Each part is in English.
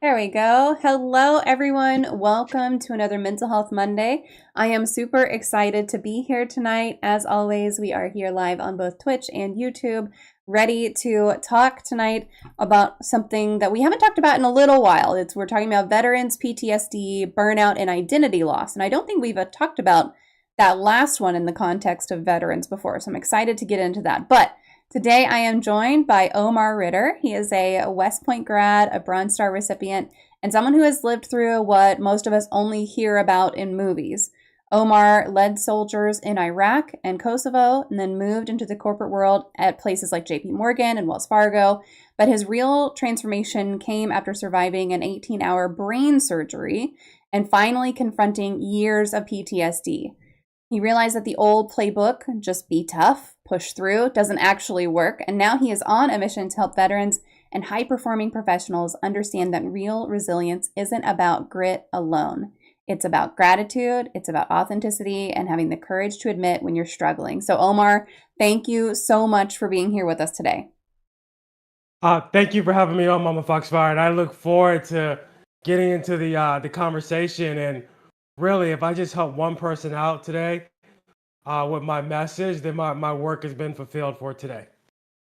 There we go. Hello, everyone. Welcome to another Mental Health Monday. I am super excited to be here tonight. As always, we are here live on both Twitch and YouTube, ready to talk tonight about something that we haven't talked about in a little while. We're talking about veterans, PTSD, burnout, and identity loss. And I don't think we've talked about that last one in the context of veterans before, so I'm excited to get into that. But today I am joined by Omar Ritter. He is a West Point grad, a Bronze Star recipient, and someone who has lived through what most of us only hear about in movies. Omar led soldiers in Iraq and Kosovo and then moved into the corporate world at places like JP Morgan and Wells Fargo. But his real transformation came after surviving an 18-hour brain surgery and finally confronting years of PTSD. He realized that the old playbook, just be tough, push through, doesn't actually work, and now he is on a mission to help veterans and high-performing professionals understand that real resilience isn't about grit alone. It's about gratitude, it's about authenticity, and having the courage to admit when you're struggling. So Omar, thank you so much for being here with us today. Thank you for having me on MommaFoxFire, and I look forward to getting into the conversation. And really, if I just help one person out today with my message, then my work has been fulfilled for today.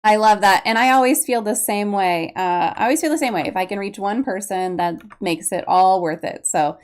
I love that. And I always feel the same way. If I can reach one person, that makes it all worth it. So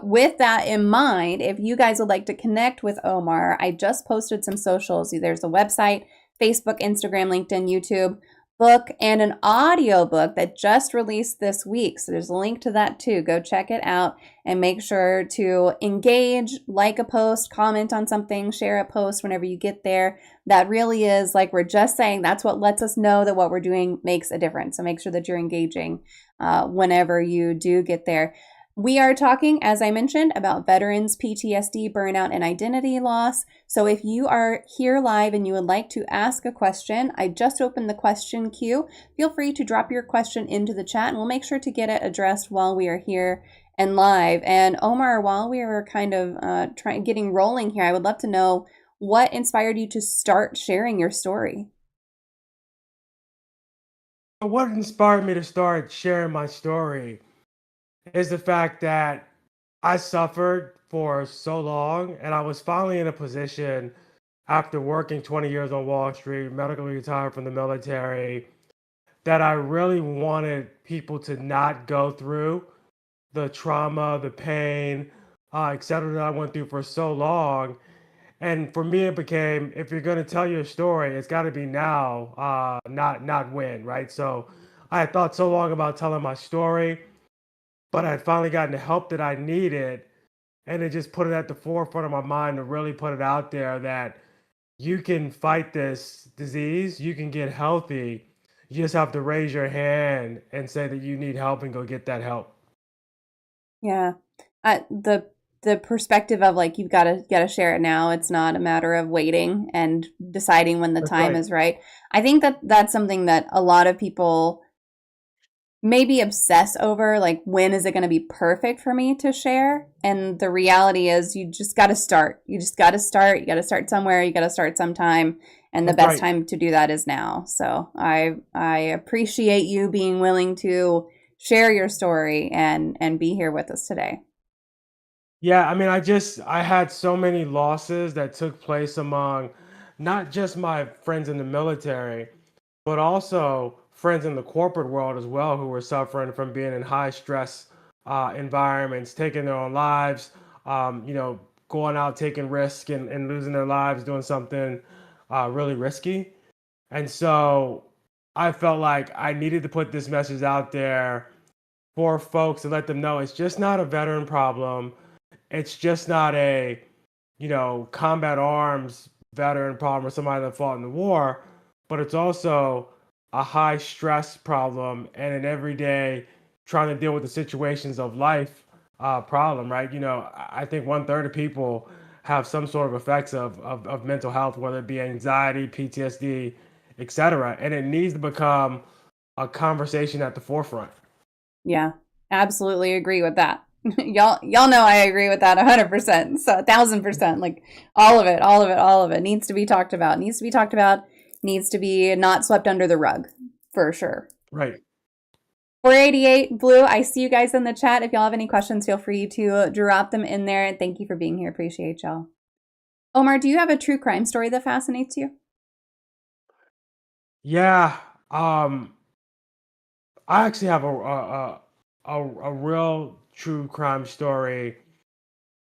with that in mind, if you guys would like to connect with Omar, I just posted some socials. There's a website, Facebook, Instagram, LinkedIn, YouTube, book, and an audio book that just released this week. So there's a link to that too. Go check it out and make sure to engage, like a post, comment on something, share a post whenever you get there. That really is, like we're just saying, that's what lets us know that what we're doing makes a difference. So make sure that you're engaging whenever you do get there. We are talking, as I mentioned, about veterans, PTSD, burnout, and identity loss. So if you are here live and you would like to ask a question, I just opened the question queue. Feel free to drop your question into the chat and we'll make sure to get it addressed while we are here and live. And Omar, while we are kind of getting rolling here, I would love to know what inspired you to start sharing your story. What inspired me to start sharing my story is the fact that I suffered for so long, and I was finally in a position after working 20 years on Wall Street, medically retired from the military, that I really wanted people to not go through the trauma, the pain, et cetera, that I went through for so long. And for me, it became, if you're going to tell your story, it's got to be now, not when, right? So I had thought so long about telling my story, but I had finally gotten the help that I needed, and it just put it at the forefront of my mind to really put it out there that you can fight this disease, you can get healthy. You just have to raise your hand and say that you need help and go get that help. Yeah. The perspective of like you've got to share it now. It's not a matter of waiting and deciding when the That's time right. is right. I think that that's something that a lot of people maybe obsess over, like when is it going to be perfect for me to share? And the reality is you just got to start. You just got to start. You got to start somewhere. You got to start sometime. And the That's best right. time to do that is now. So I appreciate you being willing to share your story and be here with us today. Yeah, I mean, I had so many losses that took place among not just my friends in the military, but also friends in the corporate world as well who were suffering from being in high stress environments, taking their own lives, going out taking risk and losing their lives doing something really risky. And so I felt like I needed to put this message out there for folks to let them know it's just not a veteran problem. It's just not a, combat arms veteran problem or somebody that fought in the war, but it's also a high stress problem and an everyday trying to deal with the situations of life problem, right? I think one third of people have some sort of effects of mental health, whether it be anxiety, PTSD, etc. And it needs to become a conversation at the forefront. Yeah, absolutely agree with that. Y'all know I agree with that 100%. So 1,000%, like all of it, all of it, all of it needs to be talked about. Needs to be talked about. Needs to be not swept under the rug, for sure. Right. 488 Blue, I see you guys in the chat. If y'all have any questions, feel free to drop them in there. And thank you for being here. Appreciate y'all. Omar, do you have a true crime story that fascinates you? Yeah, I actually have a real true crime story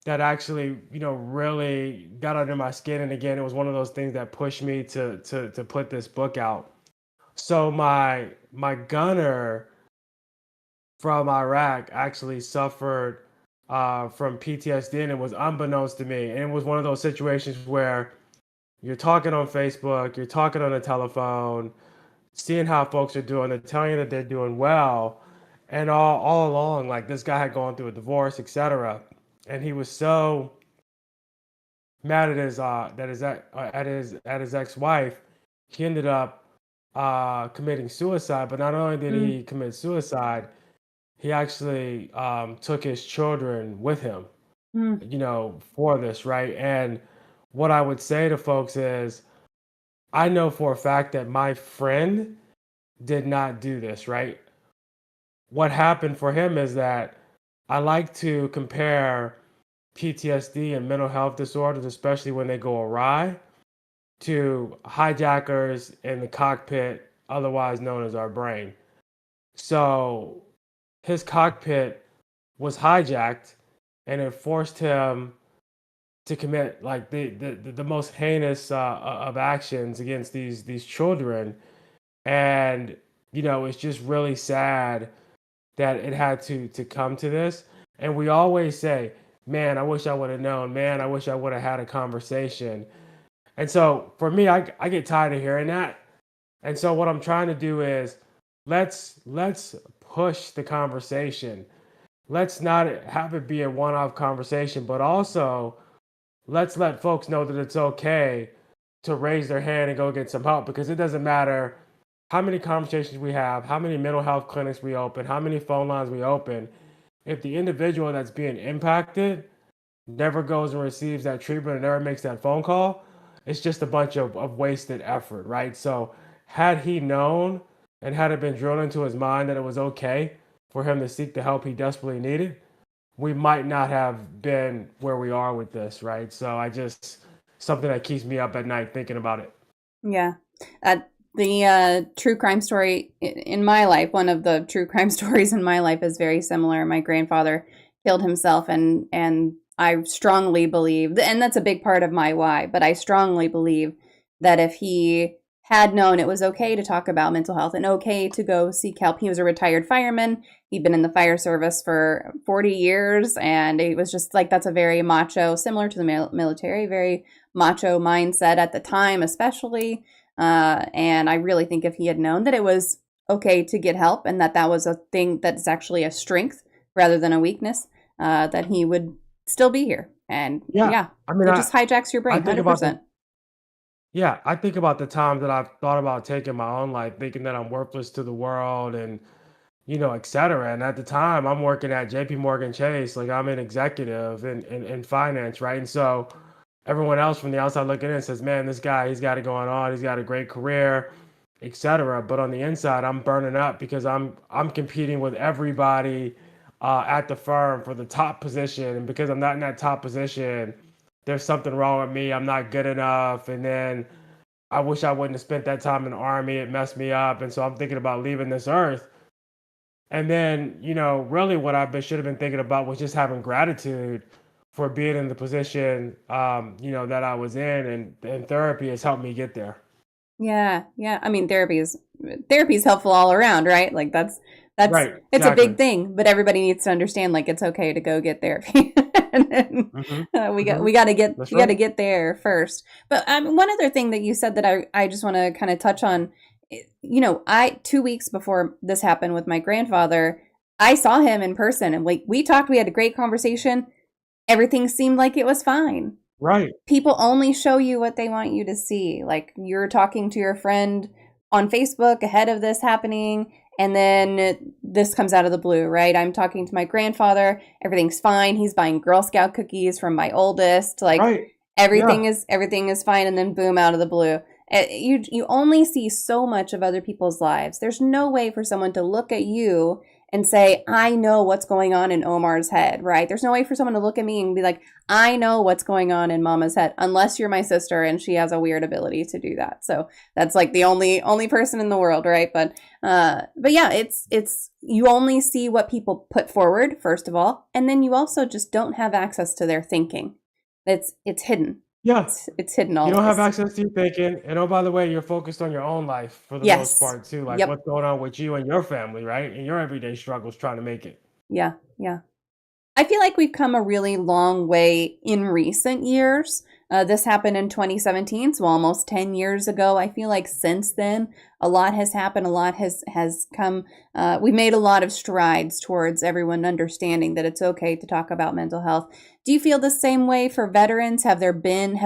that actually, really got under my skin. And again, it was one of those things that pushed me to put this book out. So my gunner from Iraq actually suffered from PTSD, and it was unbeknownst to me. And it was one of those situations where you're talking on Facebook, you're talking on the telephone, seeing how folks are doing, they're telling you that they're doing well, and all along, like this guy had gone through a divorce, etc. And he was so mad at his at his ex-wife, he ended up committing suicide. But not only did Mm, he commit suicide, he actually took his children with him, mm, for this, right? And what I would say to folks is, I know for a fact that my friend did not do this, right? What happened for him is that I like to compare PTSD and mental health disorders, especially when they go awry, to hijackers in the cockpit, otherwise known as our brain. So his cockpit was hijacked, and it forced him to commit like the most heinous of actions against these children. And it's just really sad that it had to come to this. And we always say, man, I wish I would have known, man, I wish I would have had a conversation. And so for me, I get tired of hearing that. And so what I'm trying to do is, let's push the conversation. Let's not have it be a one-off conversation, but also let's let folks know that it's okay to raise their hand and go get some help, because it doesn't matter how many conversations we have, how many mental health clinics we open, how many phone lines we open. If the individual that's being impacted never goes and receives that treatment and never makes that phone call, it's just a bunch of wasted effort, right? So had he known, and had it been drilled into his mind that it was okay for him to seek the help he desperately needed, we might not have been where we are with this, right? So something that keeps me up at night thinking about it. yeah. The true crime story in my life, one of the true crime stories in my life is very similar. My grandfather killed himself, and I strongly believe, and that's a big part of my why, but I strongly believe that if he had known it was okay to talk about mental health and okay to go seek help. He was a retired fireman. He'd been in the fire service for 40 years, and it was just like, that's a very macho, similar to the military, very macho mindset at the time, especially. And I really think if he had known that it was okay to get help, and that was a thing that's actually a strength rather than a weakness, that he would still be here. And Yeah, yeah, I mean, it just hijacks your I brain think about the 100%. yeah, I think about the times that I've thought about taking my own life, thinking that I'm worthless to the world, and et cetera. And at the time, I'm working at JP Morgan Chase, like I'm an executive in finance, right? And so everyone else from the outside looking in says, man, this guy, he's got it going on, he's got a great career, etc. But on the inside, I'm burning up because I'm competing with everybody at the firm for the top position, and because I'm not in that top position, there's something wrong with me. I'm not good enough, and then I wish I wouldn't have spent that time in the army. It messed me up, and so I'm thinking about leaving this earth. And then, really what should have been thinking about was just having gratitude for being in the position, that I was in, and therapy has helped me get there. Yeah, yeah. I mean, therapy is helpful all around, right? Like that's Right, it's a big exactly. thing, but everybody needs to understand like it's okay to go get therapy. And then, Hmm. we got Hmm. we got to get That's we got to right. get there first. But one other thing that you said that I just want to kind of touch on, I 2 weeks before this happened with my grandfather, I saw him in person, and like we talked, we had a great conversation. Everything seemed like it was fine. Right, People only show you what they want you to see. Like, you're talking to your friend on Facebook ahead of this happening, and then this comes out of the blue, right? I'm talking to my grandfather, everything's fine. He's buying Girl Scout cookies from my oldest. Like, right. Yeah, everything is fine, and then boom, out of the blue. You only see so much of other people's lives. There's no way for someone to look at you and say, I know what's going on in Omar's head, right? There's no way for someone to look at me and be like, I know what's going on in Mama's head, unless you're my sister and she has a weird ability to do that. So that's like the only person in the world, right? But yeah, it's you only see what people put forward, first of all, and then you also just don't have access to their thinking. It's hidden. Yeah. It's hidden You don't have always. access to your thinking, and oh, by the way, you're focused on your own life for the most Yes. part too, like Yep. what's going on with you and your family, right? And your everyday struggles trying to make it. Yeah. Yeah. I feel like we've come a really long way in recent years. This happened in 2017, so almost 10 years ago. I feel like since then, a lot has happened. A lot has come. We've made a lot of strides towards everyone understanding that it's okay to talk about mental health. Do you feel the same way for veterans? Has there been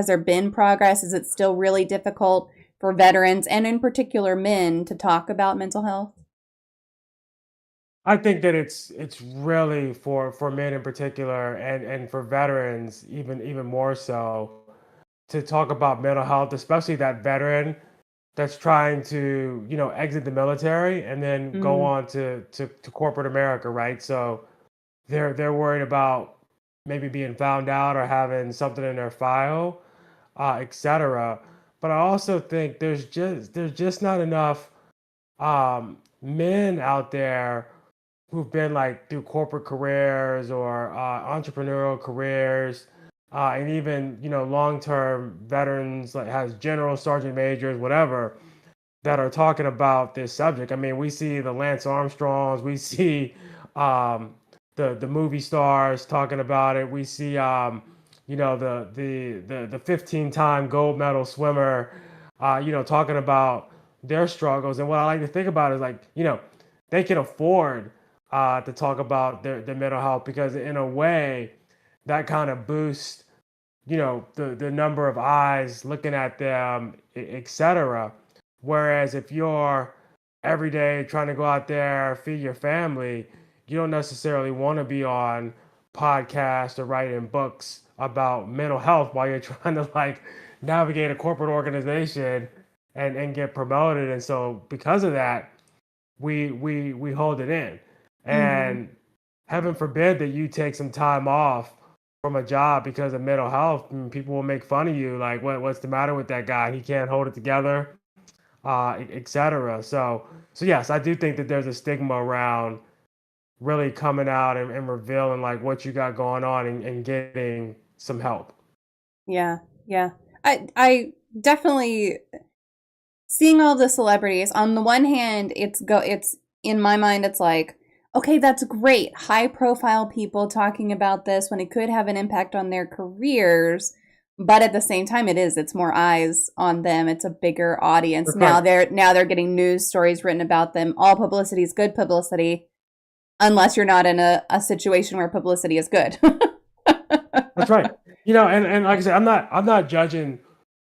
progress? Is it still really difficult for veterans and in particular men to talk about mental health? I think that it's really for men in particular and for veterans even more so to talk about mental health, especially that veteran that's trying to, exit the military and then go Mm, on to corporate America, right? So they're worried about maybe being found out or having something in their file, etc. But I also think there's just not enough men out there who've been like through corporate careers or entrepreneurial careers, and even long-term veterans like has general sergeant majors, whatever, that are talking about this subject. I mean, we see the Lance Armstrongs, we see um, the movie stars talking about it. We see the 15-time gold medal swimmer, talking about their struggles. And what I like to think about is like, they can afford to talk about their mental health because in a way that kind of boosts the number of eyes looking at them, etc. Whereas if you're every day trying to go out there feed your family, you don't necessarily want to be on podcasts or writing books about mental health while you're trying to like navigate a corporate organization and get promoted. And so because of that, we hold it in. hmm And heaven forbid that you take some time off from a job because of mental health, and people will make fun of you, like what's the matter with that guy? He can't hold it together, etc. So yes, I do think that there's a stigma around really coming out and revealing like what you got going on and getting some help. Yeah, yeah. I definitely seeing all the celebrities. On the one hand, it's in my mind it's like, okay, that's great. High profile people talking about this when it could have an impact on their careers, but at the same time it's more eyes on them. It's a bigger audience. That's right. Now they're getting news stories written about them. All publicity is good publicity unless you're not in a situation where publicity is good. That's right. And like I said, I'm not judging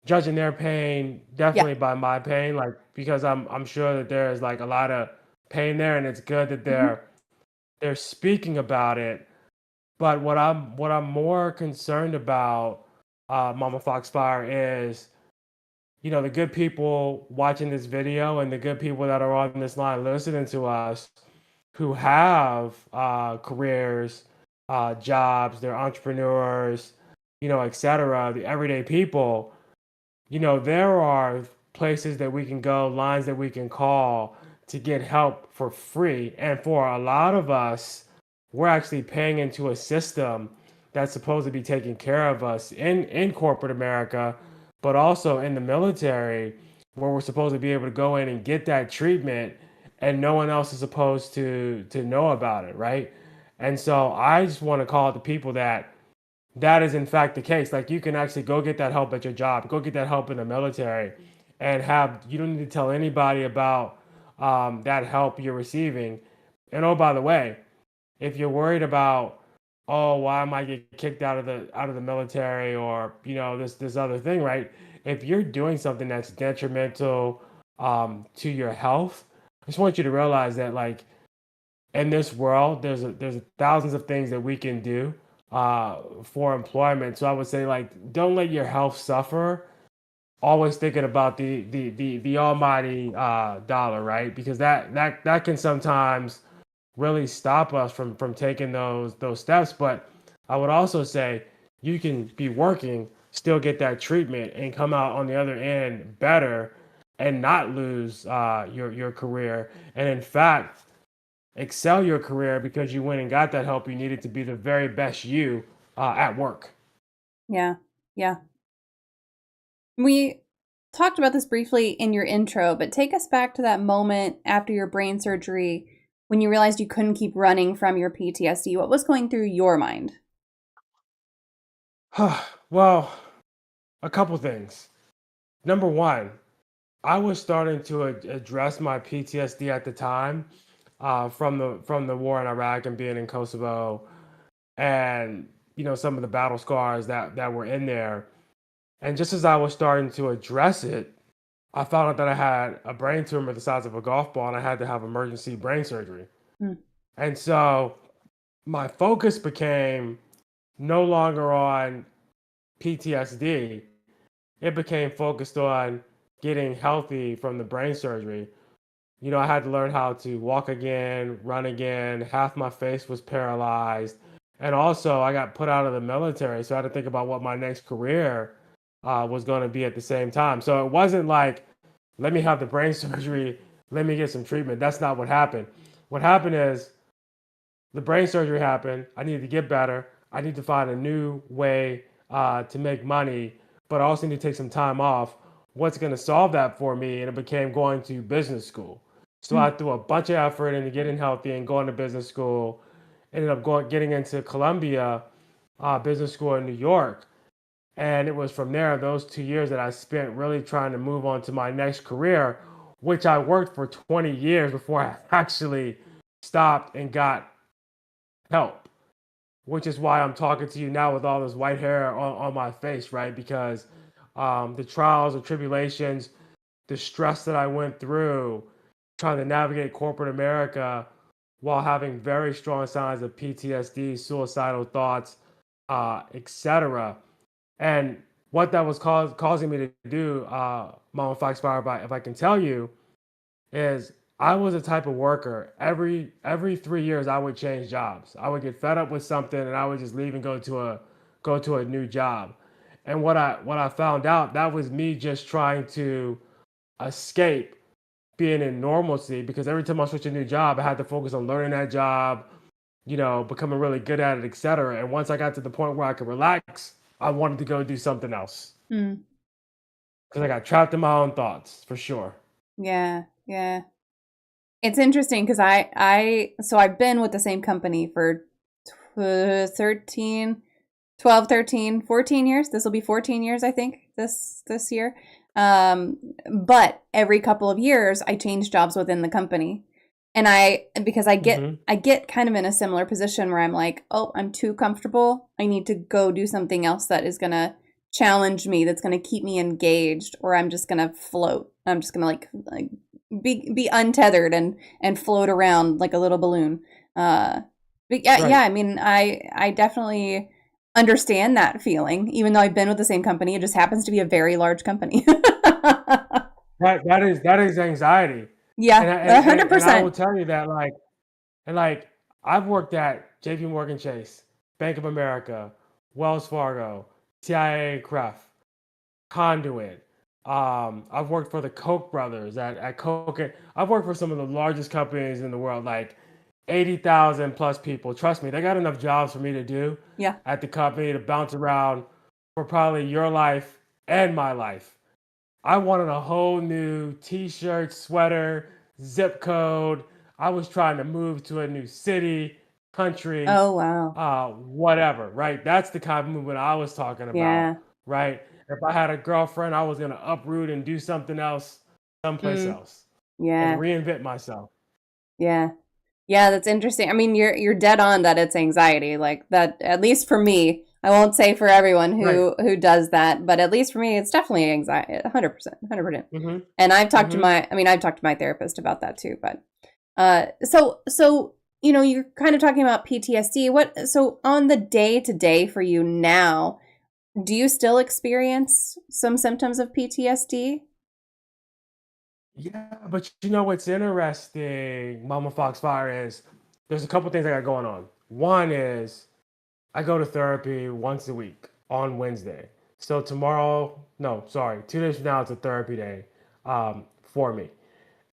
their pain Yeah. definitely by my pain, like because I'm sure that there's like a lot of pain there, and it's good that hmm they're speaking about it. But what I'm more concerned about, Mama Foxfire, is the good people watching this video and the good people that are on this line listening to us who have careers, jobs, they're entrepreneurs, etc. The everyday people, there are places that we can go, lines that we can call to get help for free. And for a lot of us, we're actually paying into a system that's supposed to be taking care of us in corporate America, but also in the military, where we're supposed to be able to go in and get that treatment and no one else is supposed to know about it, right? And so I just want to call out the people that is in fact the case. Like you can actually go get that help at your job, go get that help in the military, and you don't need to tell anybody about that help you're receiving. And oh, by the way, if you're worried about, oh, why might I get kicked out of the military or this other thing, right? If you're doing something that's detrimental to your health, I just want you to realize that like in this world, there's thousands of things that we can do for employment. So I would say like don't let your health suffer always thinking about the almighty dollar, right? Because that can sometimes really stop us from taking those steps. But I would also say you can be working, still get that treatment, and come out on the other end better, and not lose your career, and in fact excel your career because you went and got that help you needed to be the very best you at work. Yeah. Yeah. We talked about this briefly in your intro, but take us back to that moment after your brain surgery when you realized you couldn't keep running from your PTSD. What was going through your mind? Well, a couple things. Number one, I was starting to address my PTSD at the time from the war in Iraq and being in Kosovo, and some of the battle scars that were in there. And just as I was starting to address it, I found out that I had a brain tumor the size of a golf ball, and I had to have emergency brain surgery. Mm. And so my focus became no longer on PTSD. It became focused on getting healthy from the brain surgery. I had to learn how to walk again, run again. Half my face was paralyzed. And also, I got put out of the military. So I had to think about what my next career was going to be at the same time. So it wasn't like, let me have the brain surgery, let me get some treatment. That's not what happened. What happened is the brain surgery happened. I needed to get better. I need to find a new way to make money, but I also need to take some time off. What's going to solve that for me? And it became going to business school. So Mm. I threw a bunch of effort into getting healthy and going to business school. Ended up getting into Columbia Business School in New York. And it was from there, those 2 years, that I spent really trying to move on to my next career, which I worked for 20 years before I actually stopped and got help, which is why I'm talking to you now with all this white hair on my face, right? Because the trials and tribulations, the stress that I went through trying to navigate corporate America while having very strong signs of PTSD, suicidal thoughts, etc. And what that was causing me to do, MommaFoxFire, if I can tell you, is I was a type of worker. Every 3 years, I would change jobs. I would get fed up with something, and I would just leave and go to a new job. And what I found out, that was me just trying to escape being in normalcy, because every time I switched a new job, I had to focus on learning that job, becoming really good at it, etc. And once I got to the point where I could relax, I wanted to go do something else Mm. because I got trapped in my own thoughts, for sure. Yeah. Yeah. It's interesting because so I've been with the same company for 13, 12, 13, 14 years. This will be 14 years, I think, this year. But every couple of years I change jobs within the company. And because Hmm. I get kind of in a similar position where I'm like, oh, I'm too comfortable. I need to go do something else that is gonna challenge me, that's gonna keep me engaged, or I'm just gonna float. I'm just gonna like be untethered and float around like a little balloon. But yeah, yeah. Right. I mean, I definitely understand that feeling, even though I've been with the same company. It just happens to be a very large company. That is anxiety. And Yeah, I, and, a and, hundred and I will percent. tell you that, like I've worked at JP Morgan Chase, Bank of America, Wells Fargo, TIA Cref, Conduit. I've worked for the Koch brothers at Coke. I've worked for some of the largest companies in the world, like 80,000 plus people. Trust me, they got enough jobs for me to do Yeah. at the company to bounce around for probably your life and my life. I wanted a whole new t-shirt, sweater, zip code. I was trying to move to a new city, country, Oh wow. whatever, right? That's the kind of movement I was talking about, Yeah. right? If I had a girlfriend, I was gonna uproot and do something else, someplace Mm, else, and yeah. reinvent myself. Yeah. Yeah, that's interesting. I mean, you're dead on that it's anxiety. Like that, at least for me. I won't say for everyone Right. who does that, but at least for me, it's definitely anxiety. 100%, 100%. Mm-hmm. And Mm-hmm. I've talked to my therapist about that too. But so you're kind of talking about PTSD. So on the day to day for you now, Do you still experience some symptoms of PTSD? Yeah, but you know what's interesting, MommaFoxFire, is there's a couple things I got going on. One is I go to therapy once a week on Wednesday. So tomorrow, no, sorry, 2 days from now, it's a therapy day for me.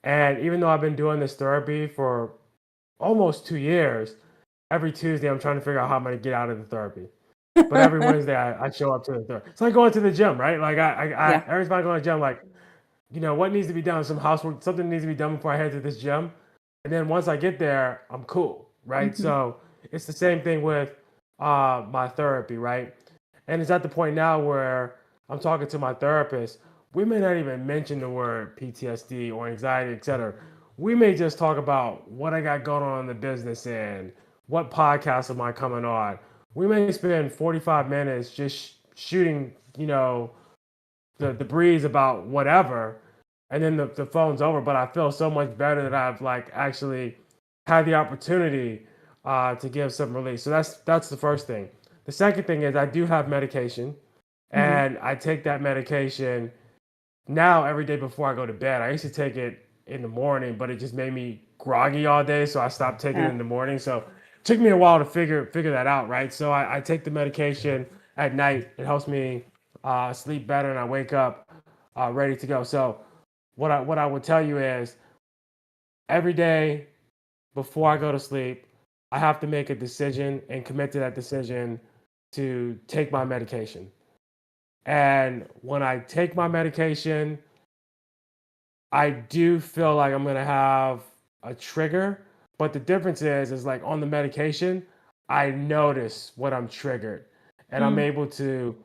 And even though I've been doing this therapy for almost 2 years, every Tuesday I'm trying to figure out how I'm going to get out of the therapy. But every Wednesday I show up to the therapy. It's like going to the gym, right? Like Yeah. every time I go to the gym, like, what needs to be done? Some housework, something needs to be done before I head to this gym. And then once I get there, I'm cool, right? Hmm. So it's the same thing with my therapy, right? And it's at the point now where I'm talking to my therapist. We may not even mention the word PTSD or anxiety, etc. We may just talk about what I got going on in the business and what podcast am I coming on. We may spend 45 minutes just shooting, the breeze about whatever, and then the phone's over. But I feel so much better that I've like actually had the opportunity to give some release. So that's the first thing. The second thing is I do have medication, Hmm. and I take that medication now every day before I go to bed. I used to take it in the morning, but it just made me groggy all day, so I stopped taking it Yeah. in the morning. So it took me a while to figure that out, right? So I take the medication at night. It helps me sleep better, and I wake up ready to go. So what I would tell you is every day before I go to sleep, I have to make a decision and commit to that decision to take my medication. And when I take my medication, I do feel like I'm gonna have a trigger, but the difference is like on the medication, I notice what I'm triggered, and I'm Mm. able to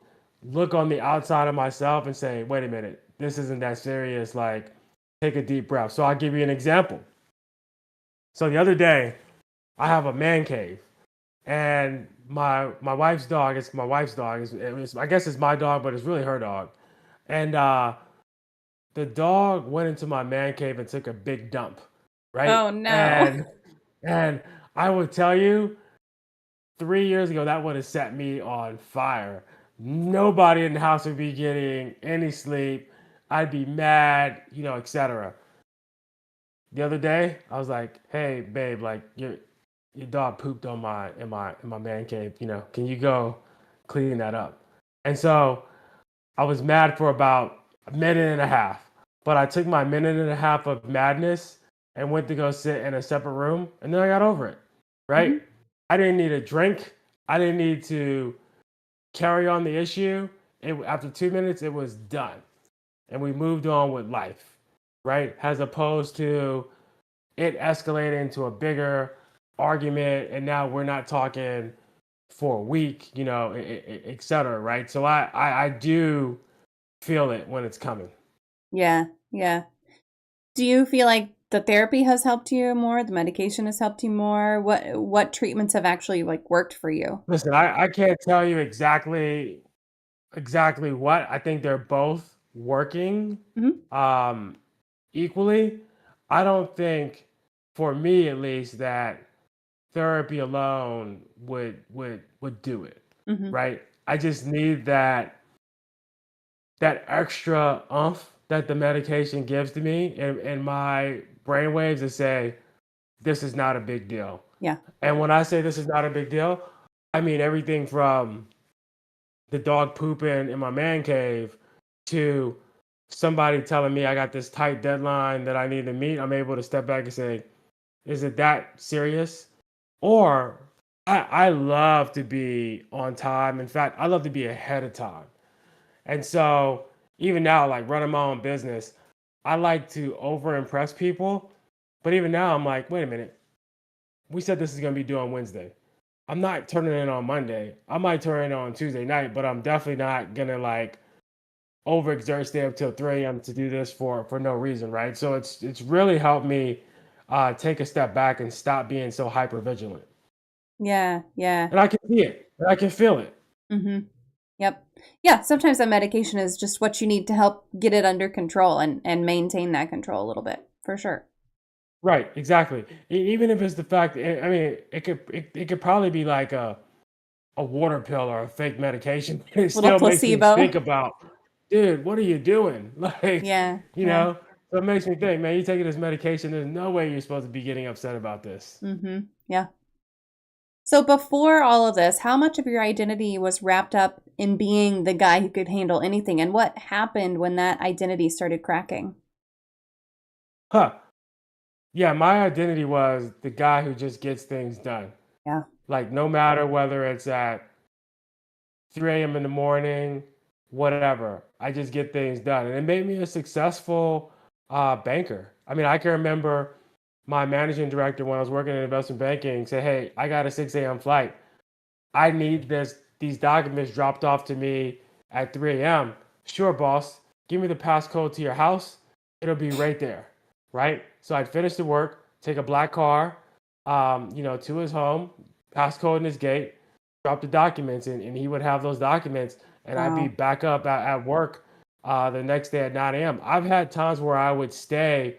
look on the outside of myself and say, wait a minute, this isn't that serious. Like, take a deep breath. So I'll give you an example. So the other day, I have a man cave, and my wife's dog. It's my wife's dog. I guess it's my dog, but it's really her dog. And the dog went into my man cave and took a big dump, right? Oh no. And I would tell you, 3 years ago that would have set me on fire. Nobody in the house would be getting any sleep. I'd be mad, etc. The other day, I was like, "Hey, babe, like your dog pooped on my man cave. Can you go clean that up?" And so I was mad for about a minute and a half, but I took my minute and a half of madness and went to go sit in a separate room, and then I got over it, right? Hmm. I didn't need a drink. I didn't need to carry on the issue. After 2 minutes, it was done, and we moved on with life, right? As opposed to it escalated into a bigger argument, and now we're not talking for a week, et cetera, right? So I do feel it when it's coming. Yeah. Yeah. Do you feel like the therapy has helped you more? The medication has helped you more? What treatments have actually like worked for you? Listen, I can't tell you exactly what. I think they're both working Hmm. um, equally. I don't think, for me at least, that therapy alone would do it, Hmm. right? I just need that extra umph that the medication gives to me and my brainwaves to say this is not a big deal. Yeah. And when I say this is not a big deal, I mean everything from the dog pooping in my man cave to somebody telling me I got this tight deadline that I need to meet. I'm able to step back and say, is it that serious? Or I love to be on time. In fact, I love to be ahead of time. And so even now, like running my own business, I like to over impress people. But even now, I'm like, wait a minute. We said this is going to be due on Wednesday. I'm not turning it on Monday. I might turn it on Tuesday night, but I'm definitely not going to like overexert, stay up till 3 a.m. to do this for no reason, right? So it's really helped me take a step back and stop being so hyper vigilant. Yeah. Yeah. And I can see it, and I can feel it. Hmm. Yep. Yeah, sometimes that medication is just what you need to help get it under control and maintain that control a little bit, for sure. Right, exactly. Even if it's the fact, I mean, it could probably be like a water pill or a fake medication. It Little still makes me think placebo. about, dude, what are you doing? Like, Yeah, you yeah. know, so it makes me think, man, you're taking this medication. There's no way you're supposed to be getting upset about this. Yeah. So before all of this, how much of your identity was wrapped up in being the guy who could handle anything? And what happened when that identity started cracking? Huh. Yeah, my identity was the guy who just gets things done. Yeah. Like, no matter whether it's at 3 a.m. in the morning, whatever, I just get things done. And it made me a successful banker. I mean, I can remember my managing director when I was working in investment banking say, "Hey, I got a 6 a.m. flight. I need these documents dropped off to me at 3 a.m. Sure, boss. Give me the passcode to your house. It'll be right there." Right? So I'd finish the work, take a black car, to his home, passcode in his gate, drop the documents, and he would have those documents, and I'd be Wow. back up at work the next day at 9 a.m. I've had times where I would stay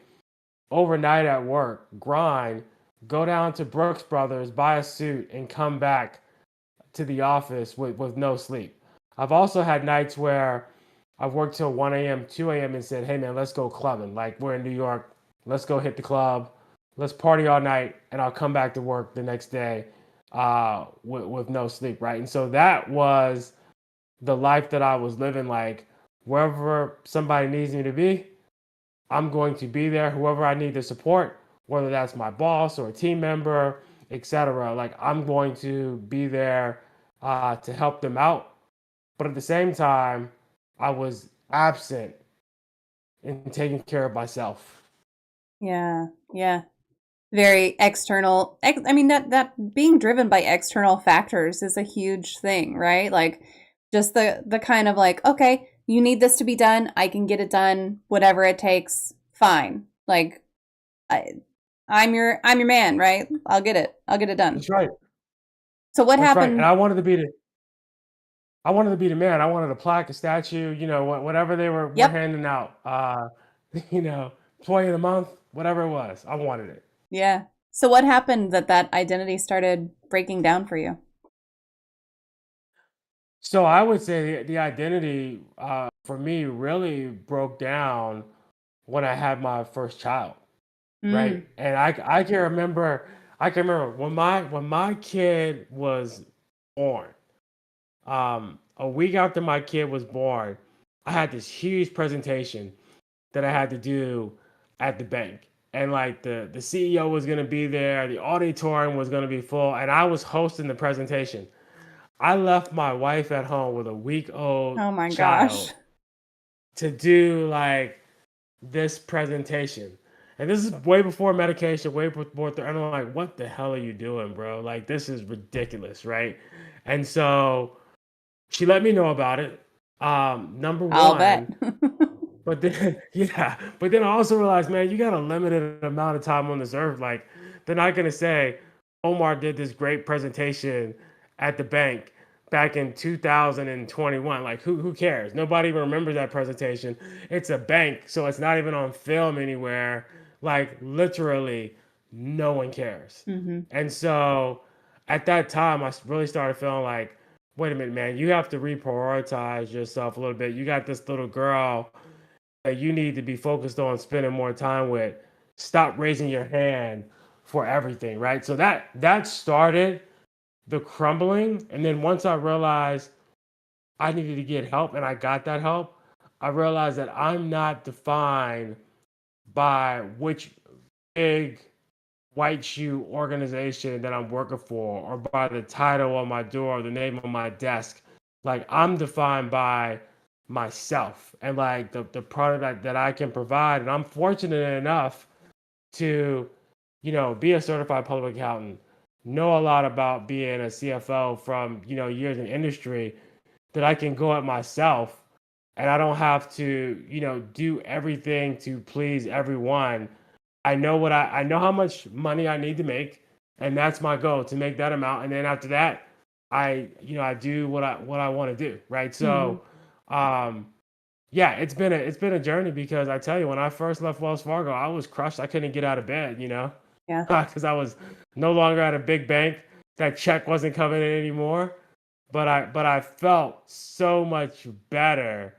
overnight at work, grind, go down to Brooks Brothers, buy a suit, and come back to the office with no sleep. I've also had nights where I've worked till 1 a.m., 2 a.m., and said, "Hey, man, let's go clubbing. Like, we're in New York. Let's go hit the club. Let's party all night, and I'll come back to work the next day with no sleep," right? And so that was the life that I was living. Like, wherever somebody needs me to be, I'm going to be there. Whoever I need to support, whether that's my boss or a team member, etc. Like, I'm going to be there to help them out. But at the same time, I was absent in taking care of myself. Yeah. Yeah. Very external. I mean, that being driven by external factors is a huge thing, right? Like just the kind of like, okay, you need this to be done. I can get it done, whatever it takes. Fine. Like I, I'm your man, right? I'll get it. I'll get it done. That's right. So what That's right. And happened? I wanted to be the man. I wanted a plaque, a statue, whatever they were Yep. handing out. You know, employee of the month, whatever it was. I wanted it. Yeah. So what happened that identity started breaking down for you? So I would say the identity for me really broke down when I had my first child, right? Mm. And I can remember when my kid was born. A week after my kid was born, I had this huge presentation that I had to do at the bank. And like the CEO was gonna be there, the auditorium was gonna be full, and I was hosting the presentation. I left my wife at home with a week old Oh my gosh. child to do like this presentation. And this is way before medication, way before, and I'm like, what the hell are you doing, bro? Like, this is ridiculous, right? And so she let me know about it. Number I'll bet. one, but then, yeah, but then I also realized, man, you got a limited amount of time on this earth. Like, they're not gonna say Omar did this great presentation at the bank back in 2021. Like, who cares? Nobody even remembers that presentation. It's a bank, so it's not even on film anywhere. Like, literally, no one cares. Hmm. And so, at that time, really started feeling like, wait a minute, man, you have to reprioritize yourself a little bit. You got this little girl that you need to be focused on spending more time with. Stop raising your hand for everything, right? So that started the crumbling. And then once I realized I needed to get help and I got that help, I realized that I'm not defined by which big white shoe organization that I'm working for or by the title on my door or the name on my desk. Like, I'm defined by myself and like the product that I can provide. And I'm fortunate enough to, be a certified public accountant, know a lot about being a CFO from, years in industry that I can go at myself and I don't have to, do everything to please everyone. I know how much money I need to make, and that's my goal to make that amount. And then after that, I do what I want to do, right? Hmm. So, um, yeah, it's been a journey because I tell you, when I first left Wells Fargo, I was crushed. I couldn't get out of bed, Yeah. because I was no longer at a big bank. That check wasn't coming in anymore. but I felt so much better.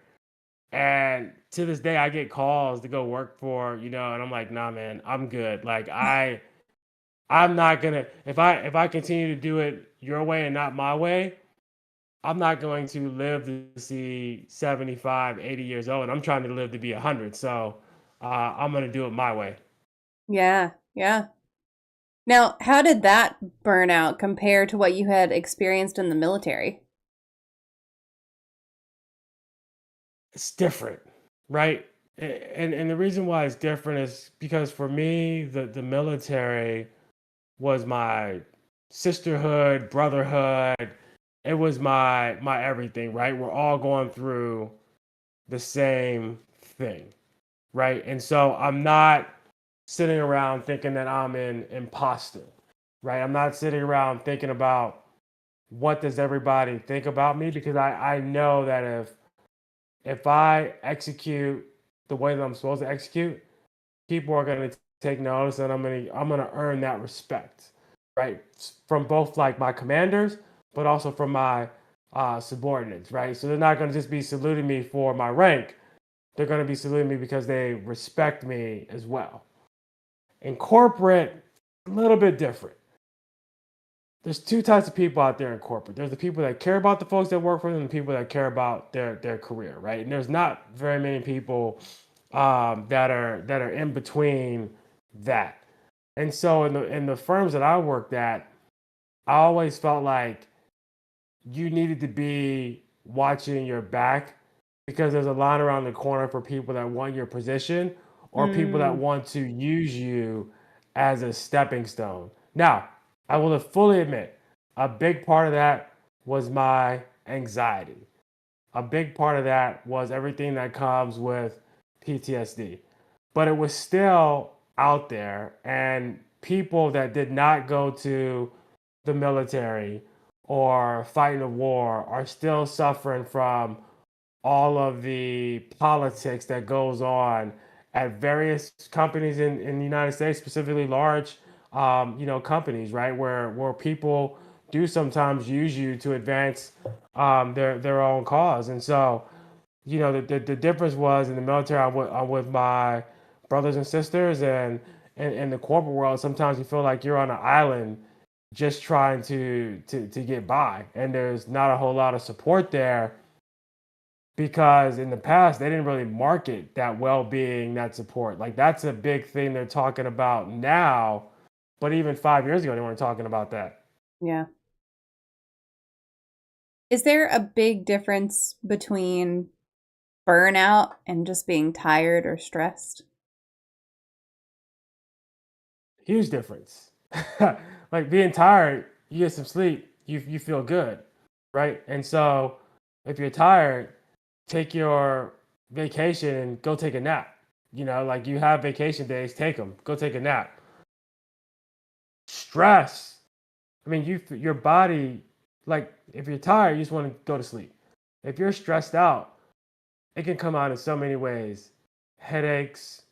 And to this day, I get calls to go work for, and I'm like, nah, man, I'm good. Like I'm not gonna, if I continue to do it your way and not my way, I'm not going to live to see 75, 80 years old. I'm trying to live to be 100. So I'm gonna do it my way. Yeah, yeah. Now, how did that burnout compare to what you had experienced in the military? It's different, right? And the reason why it's different is because for me, the military was my sisterhood, brotherhood. It was my everything, right? We're all going through the same thing, right? And so I'm not sitting around thinking that I'm an imposter, right? I'm not sitting around thinking about what does everybody think about me, because I know that if I execute the way that I'm supposed to execute, people are going to take notice, and I'm gonna earn that respect, right? From both like my commanders, but also from my subordinates, right? So they're not going to just be saluting me for my rank; they're going to be saluting me because they respect me as well. In corporate, a little bit different. There's two types of people out there in corporate. There's the people that care about the folks that work for them, and the people that care about their career, right? And there's not very many people that are in between that. And so in the firms that I worked at, I always felt like you needed to be watching your back, because there's a line around the corner for people that want your position, or people that Mm, want to use you as a stepping stone. Now, I will fully admit, a big part of that was my anxiety. A big part of that was everything that comes with PTSD. But it was still out there, and people that did not go to the military or fight in a war are still suffering from all of the politics that goes on at various companies in the United States, specifically large, companies, right, where people do sometimes use you to advance their own cause. And so, the difference was in the military, I'm with my brothers and sisters, and in the corporate world, sometimes you feel like you're on an island just trying to get by, and there's not a whole lot of support there, because in the past they didn't really market that well-being, that support. Like that's a big thing they're talking about now, but even 5 years ago they weren't talking about that. yeah. Is there a big difference between burnout and just being tired or stressed? Huge difference. Like being tired, you get some sleep, you feel good, right? And so if you're tired, take your vacation and go take a nap. Like you have vacation days, take them, go take a nap. Stress, I mean, your body, like if you're tired, you just want to go to sleep. If you're stressed out, it can come out in so many ways: headaches,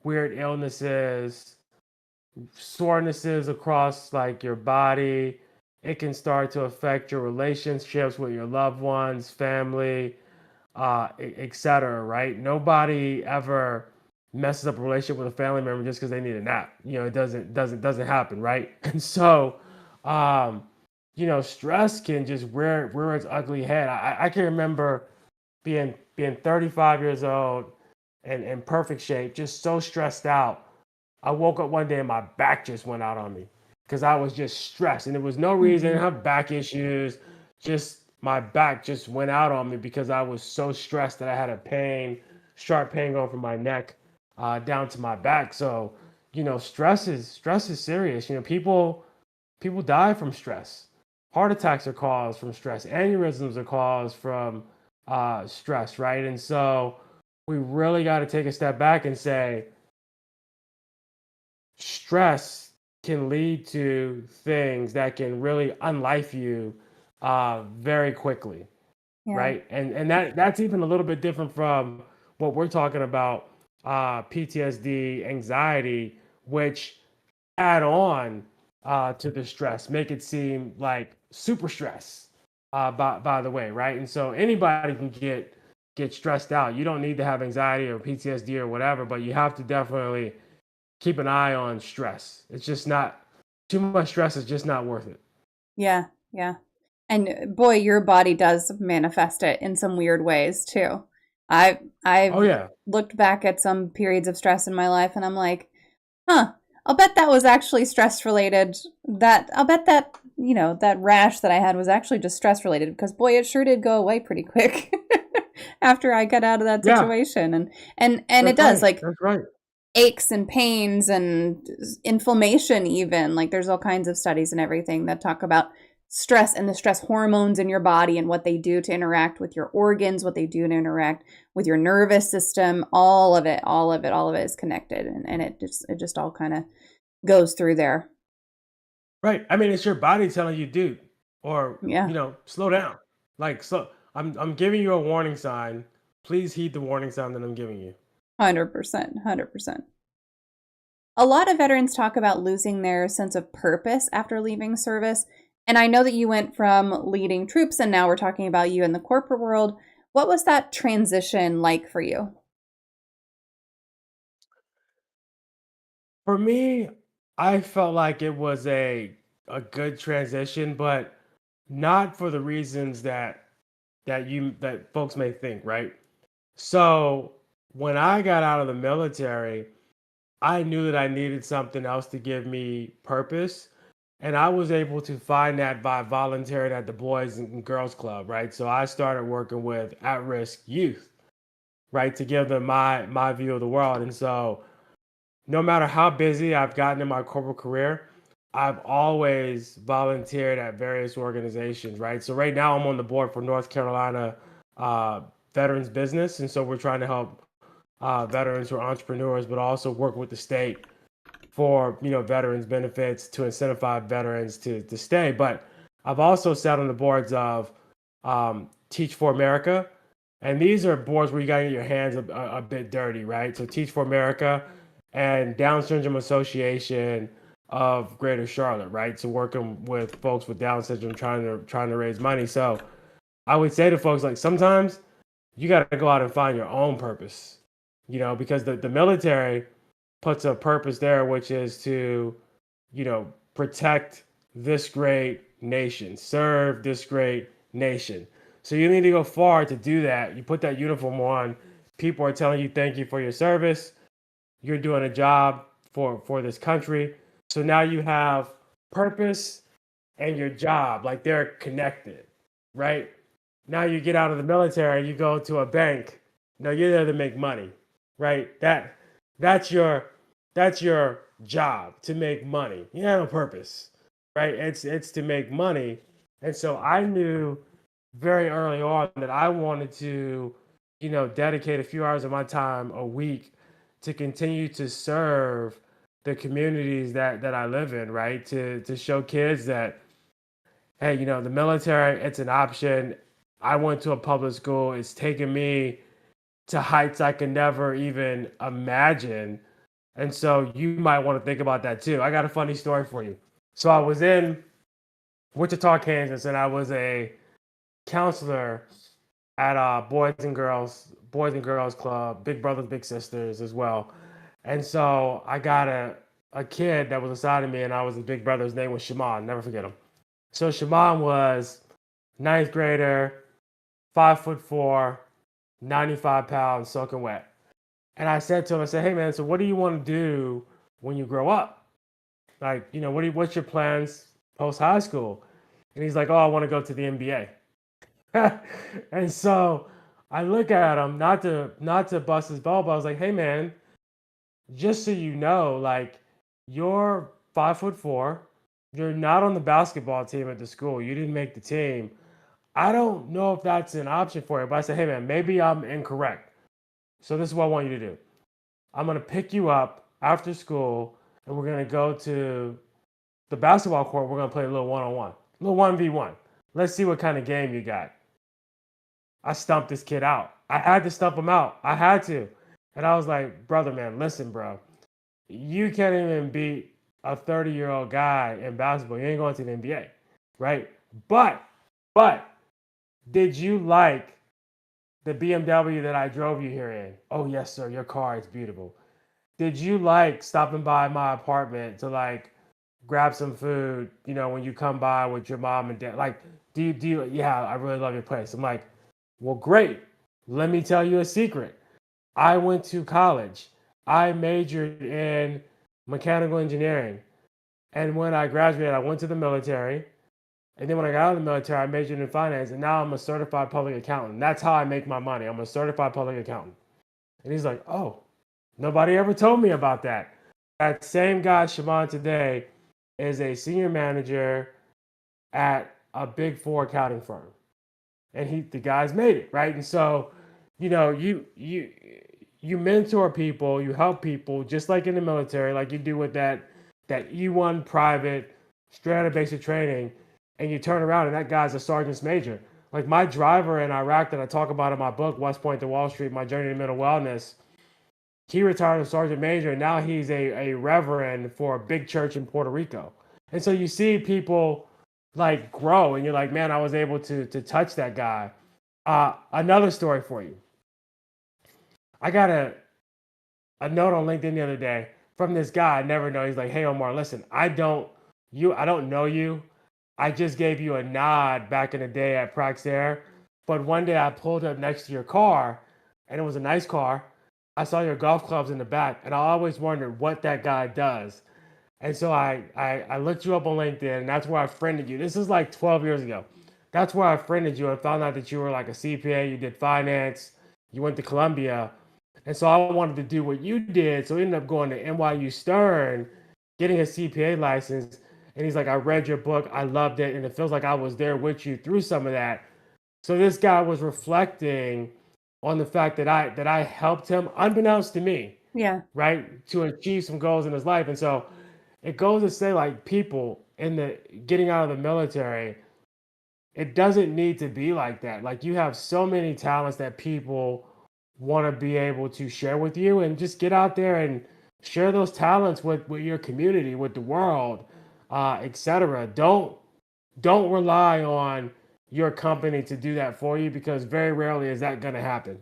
weird illnesses, sorenesses across like your body. It can start to affect your relationships with your loved ones, family, etc. Right? Nobody ever messes up a relationship with a family member just because they need a nap. It doesn't happen, right? And so, um, stress can just rear its ugly head. I can remember being 35 years old and in perfect shape, just so stressed out. I woke up one day and my back just went out on me because I was just stressed, and there was no reason. I Mhm. didn't have back issues, just my back just went out on me because I was so stressed that I had a sharp pain going from my neck down to my back. So, stress is serious. People die from stress. Heart attacks are caused from stress. Aneurysms are caused from stress, right? And so we really got to take a step back and say, stress can lead to things that can really unlife you very quickly, Yeah. right? And that's even a little bit different from what we're talking about, PTSD, anxiety, which add on to the stress, make it seem like super stress. by the way, right? And so anybody can get stressed out. You don't need to have anxiety or PTSD or whatever, but you have to definitely keep an eye on stress. It's just not too much stress is just not worth it. Yeah, yeah. And boy, your body does manifest it in some weird ways too. I've Oh yeah. looked back at some periods of stress in my life and I'm like, huh, I'll bet that was actually stress related. That I'll bet that, that rash that I had was actually just stress related because boy, it sure did go away pretty quick after I got out of that Yeah, situation. And it that's does, right. like, That's right. aches and pains and inflammation, even like there's all kinds of studies and everything that talk about stress and the stress hormones in your body and what they do to interact with your organs, what they do to interact with your nervous system. All of it is connected, and it just all kind of goes through there. Right. I mean, it's your body telling you, dude, or Yeah, slow down. Like, so I'm giving you a warning sign. Please heed the warning sign that I'm giving you. 100%, 100%. A lot of veterans talk about losing their sense of purpose after leaving service. And I know that you went from leading troops and now we're talking about you in the corporate world. What was that transition like for you? For me, I felt like it was a good transition, but not for the reasons that folks may think, right? So when I got out of the military, I knew that I needed something else to give me purpose. And I was able to find that by volunteering at the Boys and Girls Club, right? So I started working with at-risk youth, right, to give them my view of the world. And so no matter how busy I've gotten in my corporate career, I've always volunteered at various organizations, right? So right now I'm on the board for North Carolina uh, Veterans Business, and so we're trying to help veterans who are entrepreneurs, but also work with the state for veterans benefits to incentivize veterans to stay. But I've also sat on the boards of Teach for America, and these are boards where you got to get your hands a bit dirty, right? So Teach for America and Down Syndrome Association of Greater Charlotte, right? So working with folks with Down syndrome, trying to raise money. So I would say to folks, like, sometimes you got to go out and find your own purpose, because the military puts a purpose there, which is to, protect this great nation, serve this great nation. So you need to go far to do that. You put that uniform on, people are telling you thank you for your service. You're doing a job for this country. So now you have purpose and your job, like they're connected, right? Now you get out of the military, you go to a bank. No, you're there to make money, right? That's your that's your job, to make money. You have a purpose, right? It's to make money. And so I knew very early on that I wanted to, dedicate a few hours of my time a week to continue to serve the communities that I live in, right? To show kids that, hey, the military, it's an option. I went to a public school. It's taken me to heights I can never even imagine. And so you might want to think about that too. I got a funny story for you. So I was in Wichita, Kansas, and I was a counselor at Boys and Girls Club, Big Brothers Big Sisters as well. And so I got a kid that was assigned to me, and I was his big brother. His name was Shimon. Never forget him. So Shimon was ninth grader, 5'4", 95 pounds, soaking wet. And I said to him, I said, "Hey man, so what do you want to do when you grow up? Like, what's your plans post high school?" And he's like, "Oh, I want to go to the NBA." And so I look at him, not to bust his bubble, but I was like, "Hey man, just so you know, like, you're 5'4", you're not on the basketball team at the school, you didn't make the team. I don't know if that's an option for you." But I said, "Hey man, maybe I'm incorrect. So this is what I want you to do. I'm gonna pick you up after school, and we're gonna go to the basketball court. We're gonna play a little one-on-one, a little 1v1. Let's see what kind of game you got." I stumped this kid out. I had to stump him out. I had to. And I was like, "Brother, man, listen, bro. You can't even beat a 30-year-old guy in basketball. You ain't going to the NBA, right? But Did you like the BMW that I drove you here in? Oh, yes, sir. Your car is beautiful. Did you like stopping by my apartment to like grab some food, when you come by with your mom and dad? Like, yeah, I really love your place. I'm like, well, great. Let me tell you a secret. I went to college. I majored in mechanical engineering. And when I graduated, I went to the military. And then when I got out of the military, I majored in finance. And now I'm a certified public accountant. That's how I make my money. I'm a certified public accountant. And he's like, oh, nobody ever told me about that. That same guy, Shimon, today is a senior manager at a big four accounting firm. And the guy's made it, right? And so, you mentor people, you help people, just like in the military, like you do with that E1 private straight out of basic training, and you turn around and that guy's a sergeant's major. Like my driver in Iraq that I talk about in my book, West Point to Wall Street, My Journey to Mental Wellness, he retired as sergeant major, and now he's a reverend for a big church in Puerto Rico. And so you see people like grow, and you're like, man, I was able to touch that guy. Another story for you. I got a note on LinkedIn the other day from this guy I never know. He's like, hey Omar, listen, I don't know you. I just gave you a nod back in the day at Praxair, but one day I pulled up next to your car, and it was a nice car. I saw your golf clubs in the back, and I always wondered what that guy does. And so I looked you up on LinkedIn, and that's where I friended you. This is like 12 years ago. That's where I friended you and found out that you were like a CPA, you did finance, you went to Columbia. And so I wanted to do what you did. So I ended up going to NYU Stern, getting a CPA license. And he's like, I read your book, I loved it, and it feels like I was there with you through some of that. So this guy was reflecting on the fact that I helped him, unbeknownst to me, Yeah. right, to achieve some goals in his life. And so it goes to say, like, people in the getting out of the military, it doesn't need to be like that. Like, you have so many talents that people want to be able to share with you, and just get out there and share those talents with your community, with the world, etc. Don't rely on your company to do that for you, because very rarely is that going to happen.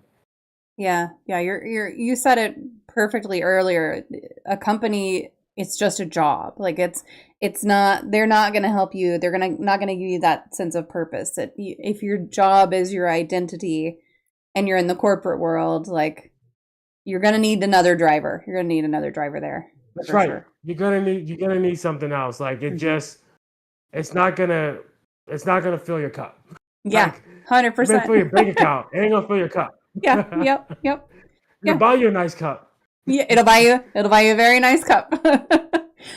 Yeah. Yeah. You said it perfectly earlier. A company, it's just a job. Like it's not, they're not going to help you. They're not going to give you that sense of purpose that if your job is your identity and you're in the corporate world, like you're going to need another driver. You're going to need another driver there That's for right. sure. You're gonna need something else. Like Mhm. it's not gonna fill your cup. Yeah. Like it may 100%. fill your bank account. It ain't gonna fill your cup. Yeah. Yep. Yep. It'll Yeah. buy you a nice cup. Yeah, it'll buy you a very nice cup. That's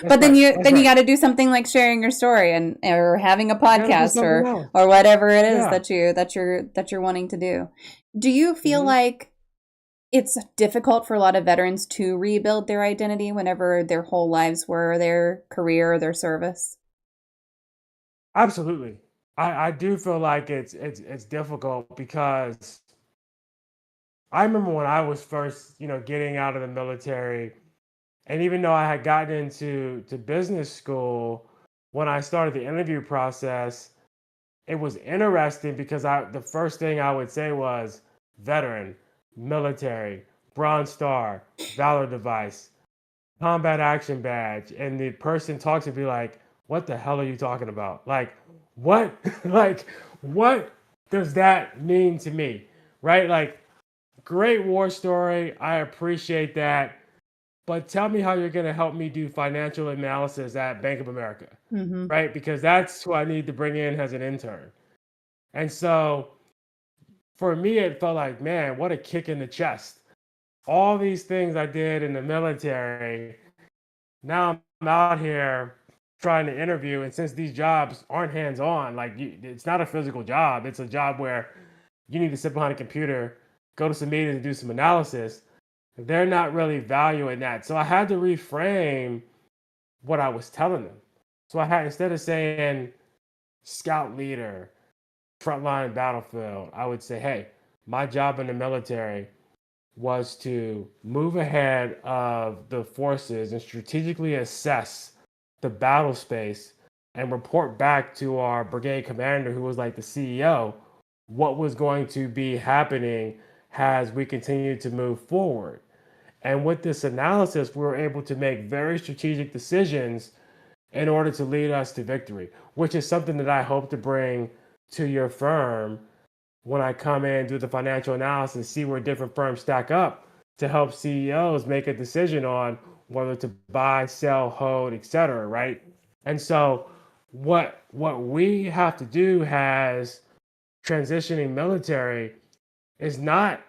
But then right. you That's then you right. got to do something like sharing your story and or having a You gotta do podcast something or else. whatever it is Yeah. that you're wanting to do. Do you feel Hmm. like it's difficult for a lot of veterans to rebuild their identity whenever their whole lives were their career or their service? Absolutely. I do feel like it's difficult, because I remember when I was first, getting out of the military, and even though I had gotten into business school, when I started the interview process, it was interesting because the first thing I would say was veteran, military, Bronze Star, Valor Device, Combat Action Badge, and the person talks to be like, "What the hell are you talking about? Like, what? Like, what does that mean to me?" Right? Like, great war story. I appreciate that. But tell me how you're going to help me do financial analysis at Bank of America, Mm-hmm. right? Because that's who I need to bring in as an intern. And so for me, it felt like, man, what a kick in the chest. All these things I did in the military, now I'm out here trying to interview. And since these jobs aren't hands on, like it's not a physical job, it's a job where you need to sit behind a computer, go to some meetings and do some analysis. They're not really valuing that. So I had to reframe what I was telling them. So I had, instead of saying scout leader, frontline battlefield, I would say, hey, my job in the military was to move ahead of the forces and strategically assess the battle space and report back to our brigade commander, who was like the CEO, what was going to be happening as we continue to move forward. And with this analysis, we were able to make very strategic decisions in order to lead us to victory, which is something that I hope to bring to your firm when I come in, do the financial analysis, see where different firms stack up to help CEOs make a decision on whether to buy, sell, hold, etc. Right? And so what we have to do as transitioning military is not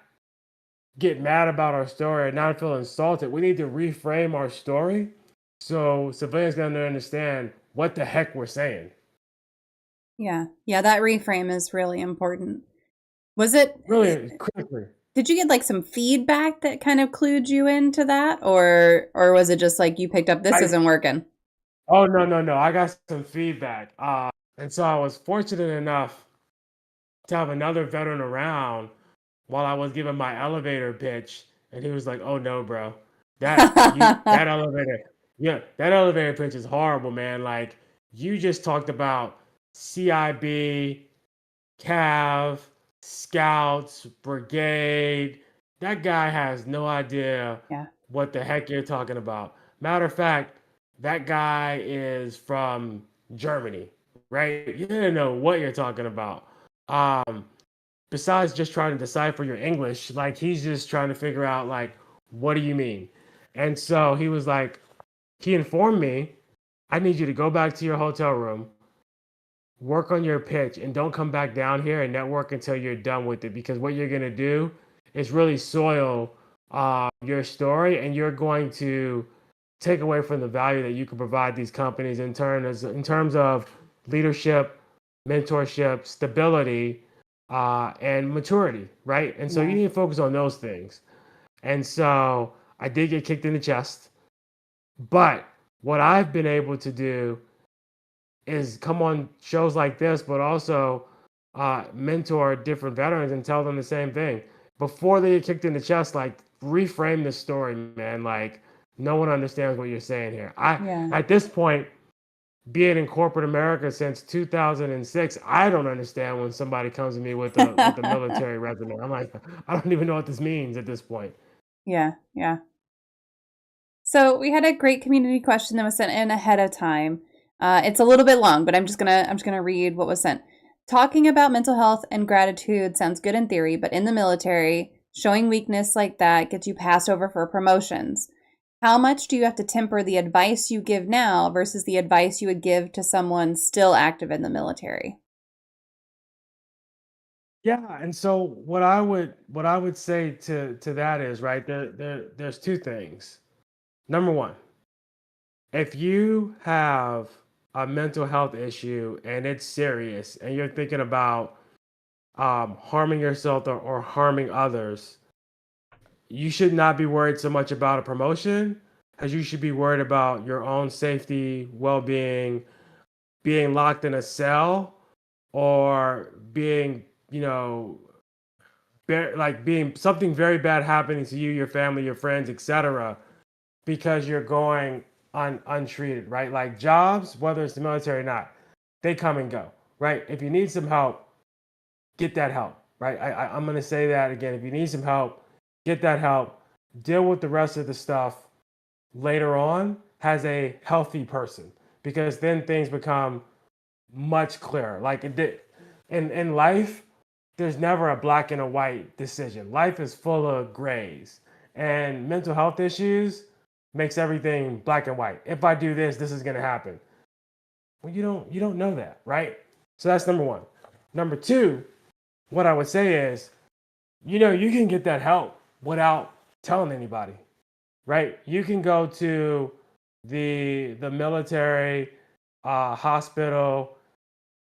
get mad about our story or not feel insulted. We need to reframe our story so civilians going to understand what the heck we're saying. Yeah. Yeah, that reframe is really important. Was it, Really critically. did you get like some feedback that kind of clued you into that, or was it just like you picked up this I isn't working? Oh no. I got some feedback. And so I was fortunate enough to have another veteran around while I was giving my elevator pitch, and he was like, "Oh no, bro, that elevator, yeah, that elevator pitch is horrible, man. Like you just talked about CIB, Cav, Scouts, Brigade. That guy has no idea Yeah. what the heck you're talking about. Matter of fact, that guy is from Germany, right? You didn't know what you're talking about. Um, Besides just trying to decipher your English, like he's just trying to figure out like, what do you mean? And so he was like, he informed me, I need you to go back to your hotel room, work on your pitch, and don't come back down here and network until you're done with it. Because what you're gonna do is really soil your story, and you're going to take away from the value that you can provide these companies in terms of leadership, mentorship, stability, and maturity, right? And so you Yeah. need to focus on those things. And so I did get kicked in the chest, but what I've been able to do is come on shows like this, but also mentor different veterans and tell them the same thing before they get kicked in the chest. Like reframe the story, man. Like no one understands what you're saying here. I Yeah. At this point, being in corporate America since 2006, I don't understand when somebody comes to me with a military resume. I'm like, I don't even know what this means at this point. Yeah. Yeah. So we had a great community question that was sent in ahead of time. It's a little bit long, but I'm just gonna read what was sent. Talking about mental health and gratitude sounds good in theory, but in the military, showing weakness like that gets you passed over for promotions. How much do you have to temper the advice you give now versus the advice you would give to someone still active in the military? Yeah, and so what I would say to that is right there's two things. Number one, if you have a mental health issue and it's serious and you're thinking about harming yourself or harming others, you should not be worried so much about a promotion as you should be worried about your own safety, well-being, being locked in a cell, or being, like being something very bad happening to you, your family, your friends, etc., because you're going untreated, right? Like jobs, whether it's the military or not, they come and go, right? If you need some help, get that help, right? I'm going to say that again. If you need some help, get that help. Deal with the rest of the stuff later on as a healthy person, because then things become much clearer. Like in life, there's never a black and a white decision. Life is full of grays, and mental health issues makes everything black and white. If I do this, this is going to happen. Well, you don't know that, right? So that's number one. Number two, what I would say is, you can get that help without telling anybody, right? You can go to the military hospital,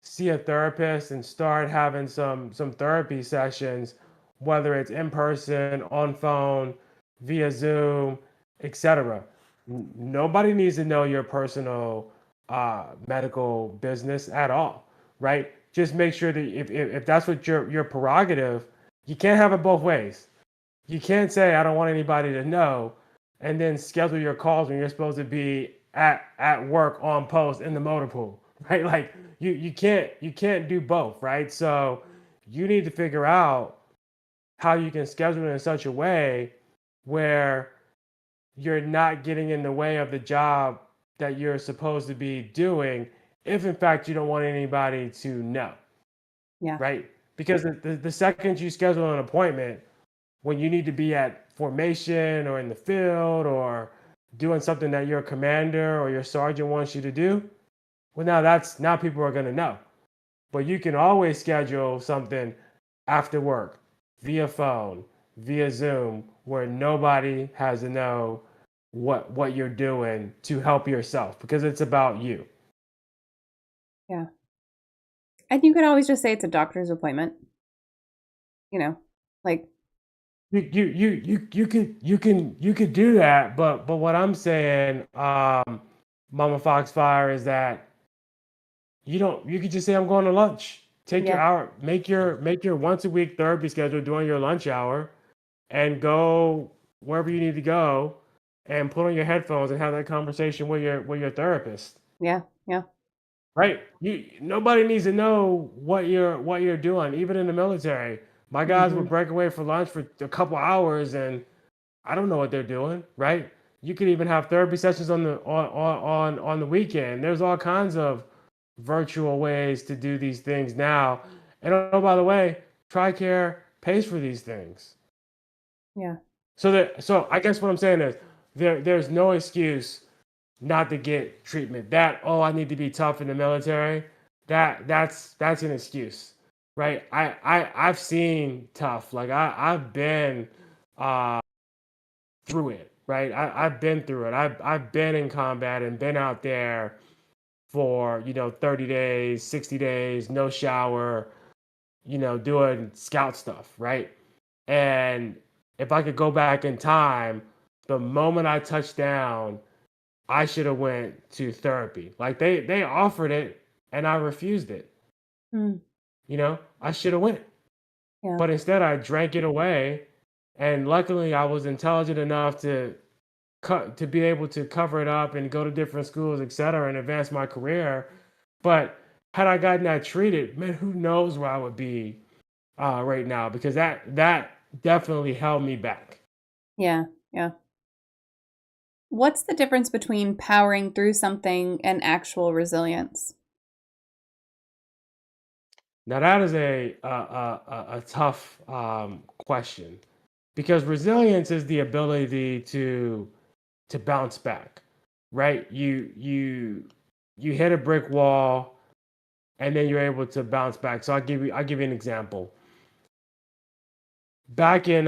see a therapist, and start having some therapy sessions, whether it's in person, on phone, via Zoom, etc. Nobody needs to know your personal medical business at all, right? Just make sure that if that's what your prerogative, you can't have it both ways. You can't say I don't want anybody to know, and then schedule your calls when you're supposed to be at work on post in the motor pool, right? Like you can't do both, right? So you need to figure out how you can schedule it in such a way where you're not getting in the way of the job that you're supposed to be doing, if in fact you don't want anybody to know, Yeah. right? Because the second you schedule an appointment when you need to be at formation or in the field or doing something that your commander or your sergeant wants you to do, well, now people are going to know. But you can always schedule something after work, via phone, via Zoom, where nobody has to know what you're doing to help yourself, because it's about you. Yeah. And you could always just say it's a doctor's appointment. Like, You could do that, but what I'm saying, MommaFoxFire, is that you could just say I'm going to lunch. Take your yeah, hour, make your once a week therapy schedule during your lunch hour, and go wherever you need to go, and put on your headphones and have that conversation with your therapist. yeah, yeah. Right? Nobody needs to know what you're doing, even in the military. My guys Hmm. would break away for lunch for a couple hours, and I don't know what they're doing, right? You could even have therapy sessions on the weekend. There's all kinds of virtual ways to do these things now. And oh, by the way, TRICARE pays for these things. Yeah. So I guess what I'm saying is there's no excuse not to get treatment. That, oh, I need to be tough in the military. That's an excuse, right? I've seen tough. Like I've been uh through it, right? I've been through it. I've been in combat and been out there for 30 days, 60 days, no shower, doing scout stuff, right? And if I could go back in time, the moment I touched down, I should have went to therapy. Like they offered it and I refused it. Mm. I should have went. Yeah. But instead I drank it away, and luckily I was intelligent enough to be able to cover it up and go to different schools, etc., and advance my career. But had I gotten that treated, man, who knows where I would be right now, because that definitely held me back. Yeah. Yeah. What's the difference between powering through something and actual resilience? Now that is a tough question, because resilience is the ability to bounce back, right? You hit a brick wall and then you're able to bounce back. So I'll give you an example. Back in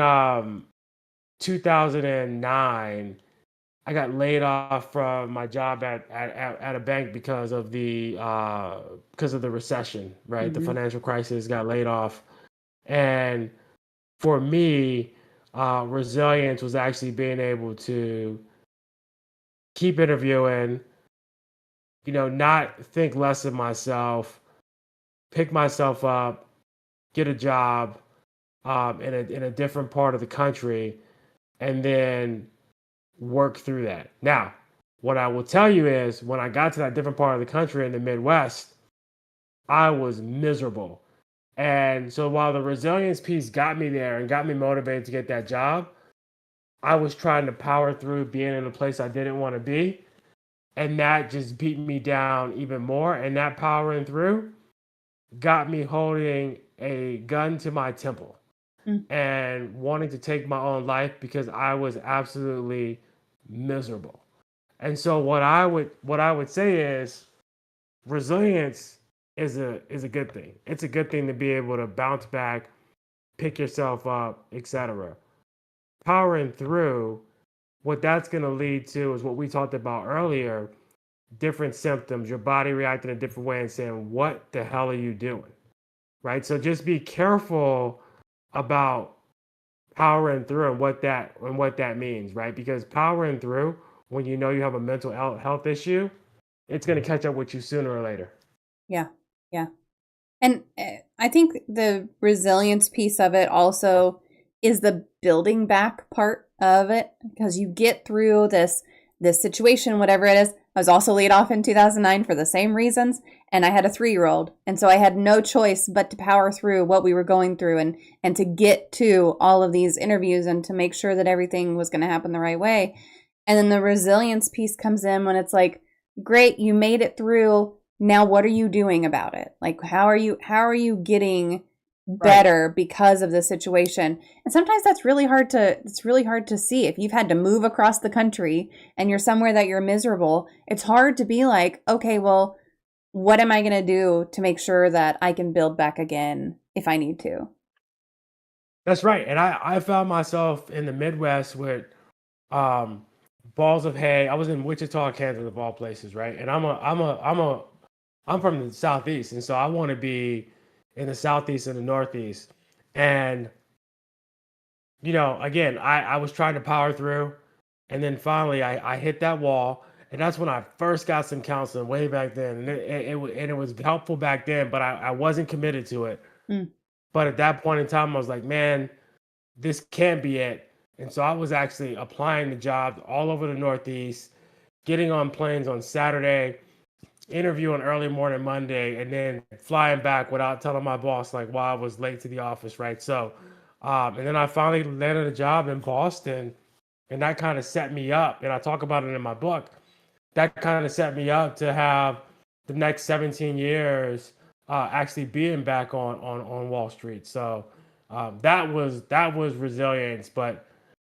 2009, I got laid off from my job at a bank because of the recession, right? The Hmm. financial crisis, got laid off. And for me, resilience was actually being able to keep interviewing, not think less of myself, pick myself up, get a job in a different part of the country, and then work through that. Now, what I will tell you is when I got to that different part of the country in the Midwest, I was miserable. And so while the resilience piece got me there and got me motivated to get that job, I was trying to power through being in a place I didn't want to be. And that just beat me down even more. And that powering through got me holding a gun to my temple Mm. and wanting to take my own life because I was absolutely miserable. And so what I would say is resilience is a good thing. It's a good thing to be able to bounce back, pick yourself up, etc. Powering through, what that's going to lead to is what we talked about earlier, different symptoms, your body reacting a different way and saying, "What the hell are you doing?" Right? So just be careful about powering through and what that means, right? Because powering through, when you know you have a mental health issue, it's going to catch up with you sooner or later. Yeah. Yeah. And I think the resilience piece of it also is the building back part of it, because you get through this situation, whatever it is, I was also laid off in 2009 for the same reasons, and I had a 3-year-old. And so I had no choice but to power through what we were going through and to get to all of these interviews and to make sure that everything was going to happen the right way. And then the resilience piece comes in when it's like, great, you made it through. Now what are you doing about it? Like how are you getting Right. better because of the situation? And sometimes it's really hard to see. If you've had to move across the country and you're somewhere that you're miserable, it's hard to be like, okay, well, what am I going to do to make sure that I can build back again if I need to? That's right. And I found myself in the Midwest with um balls of hay. I was in Wichita, Kansas, of all places, right? And I'm from the Southeast, and so I want to be in the Southeast and the Northeast. And again, I was trying to power through, and then finally I hit that wall, and that's when I first got some counseling way back then, and it was helpful back then, but I wasn't committed to it. Mm. But at that point in time, I was like, man, this can't be it. And so I was actually applying to jobs all over the Northeast, getting on planes on Saturday, interview on early morning Monday, and then flying back without telling my boss like why I was late to the office, right? So, and then I finally landed a job in Boston, and that kind of set me up. And I talk about it in my book. That kind of set me up to have the next 17 years actually being back on Wall Street. So that was resilience. But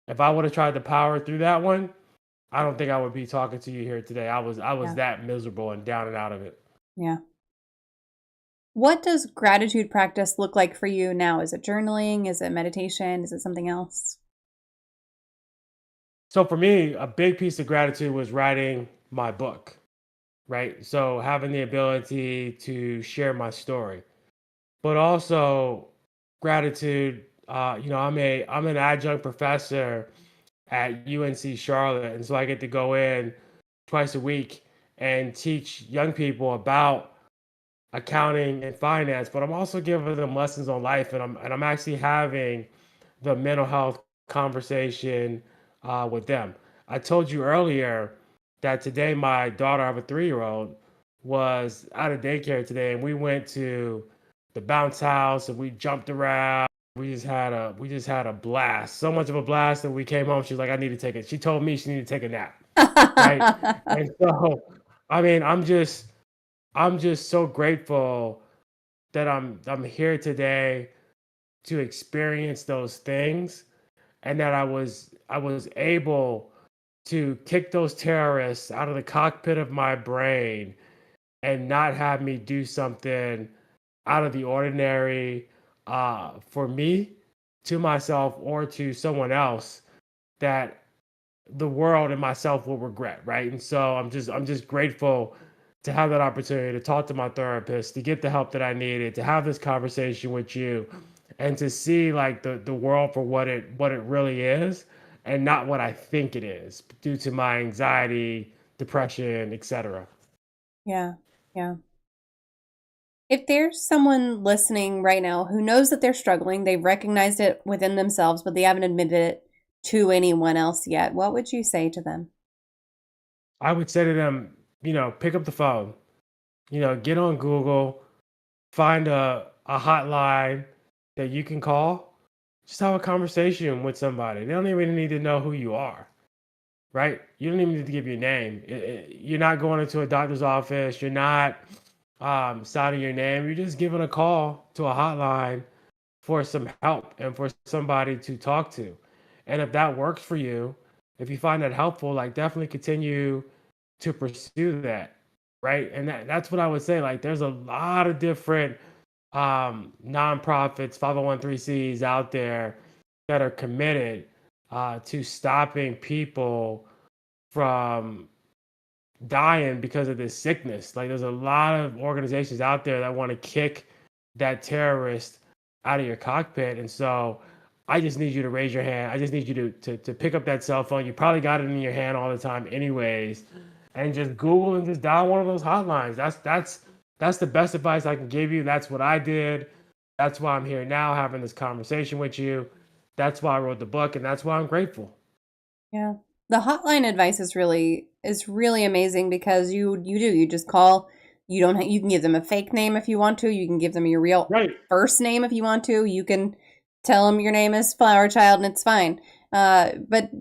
if I would have tried to power through that one, I don't think I would be talking to you here today. I was Yeah. that miserable and down and out of it. Yeah. What does gratitude practice look like for you now? Is it journaling? Is it meditation? Is it something else? So for me, a big piece of gratitude was writing my book, right? So having the ability to share my story, but also gratitude. I'm an adjunct professor at UNC Charlotte, and so I get to go in twice a week and teach young people about accounting and finance, but I'm also giving them lessons on life, and I'm actually having the mental health conversation with them. I told you earlier that today my daughter, I have a 3-year-old, was out of daycare today, and we went to the bounce house and we jumped around. We just had a blast. So much of a blast that we came home. She was like, I need to take it. She told me she needed to take a nap, right? And so, I mean, I'm just so grateful that I'm here today to experience those things, and that I was able to kick those terrorists out of the cockpit of my brain and not have me do something out of the ordinary for me, to myself, or to someone else that the world and myself will regret, right? And so I'm just grateful to have that opportunity to talk to my therapist, to get the help that I needed, to have this conversation with you, and to see like the world for what it really is, and not what I think it is due to my anxiety, depression, etc. Yeah. Yeah. If there's someone listening right now who knows that they're struggling, they've recognized it within themselves, but they haven't admitted it to anyone else yet, what would you say to them? I would say to them, pick up the phone, get on Google, find a hotline that you can call. Just have a conversation with somebody. They don't even need to know who you are, right? You don't even need to give your name. You're not going into a doctor's office. You're not signing your name. You're just giving a call to a hotline for some help and for somebody to talk to. And if that works for you, if you find that helpful, like definitely continue to pursue that, right? And that's what I would say. Like there's a lot of different nonprofits, 501(c)(3)s out there that are committed to stopping people from dying because of this sickness. Like there's a lot of organizations out there that want to kick that terrorist out of your cockpit. And so I just need you to raise your hand. I just need you to pick up that cell phone. You probably got it in your hand all the time anyways. And just Google and just dial one of those hotlines. That's the best advice I can give you. That's what I did. That's why I'm here now having this conversation with you. That's why I wrote the book, and that's why I'm grateful. Yeah. The hotline advice is really amazing because you just call. You can give them a fake name if you want to. You can give them your real Right. first name if you want to. You can tell them your name is Flower Child and it's fine. But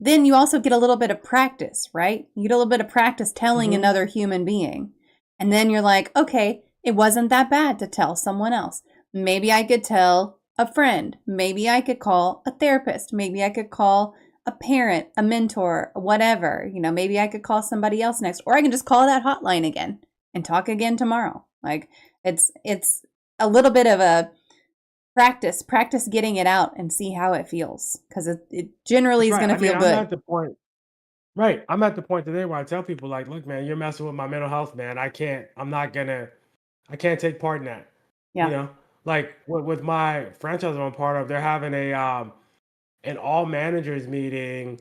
then you also get a little bit of practice, right? You get a little bit of practice telling Hmm. another human being, and then you're like, okay, it wasn't that bad to tell someone else. Maybe I could tell a friend. Maybe I could call a therapist. Maybe I could call a parent, a mentor, whatever. Maybe I could call somebody else next, or I can just call that hotline again and talk again tomorrow. Like it's a little bit of a practice getting it out and see how it feels because it generally That's is right. going to I mean, feel good. I'm at the point today where I tell people like, look, man, you're messing with my mental health, man. I can't take part in that. You Yeah. know, like with my franchise I'm a part of, they're having an all managers meeting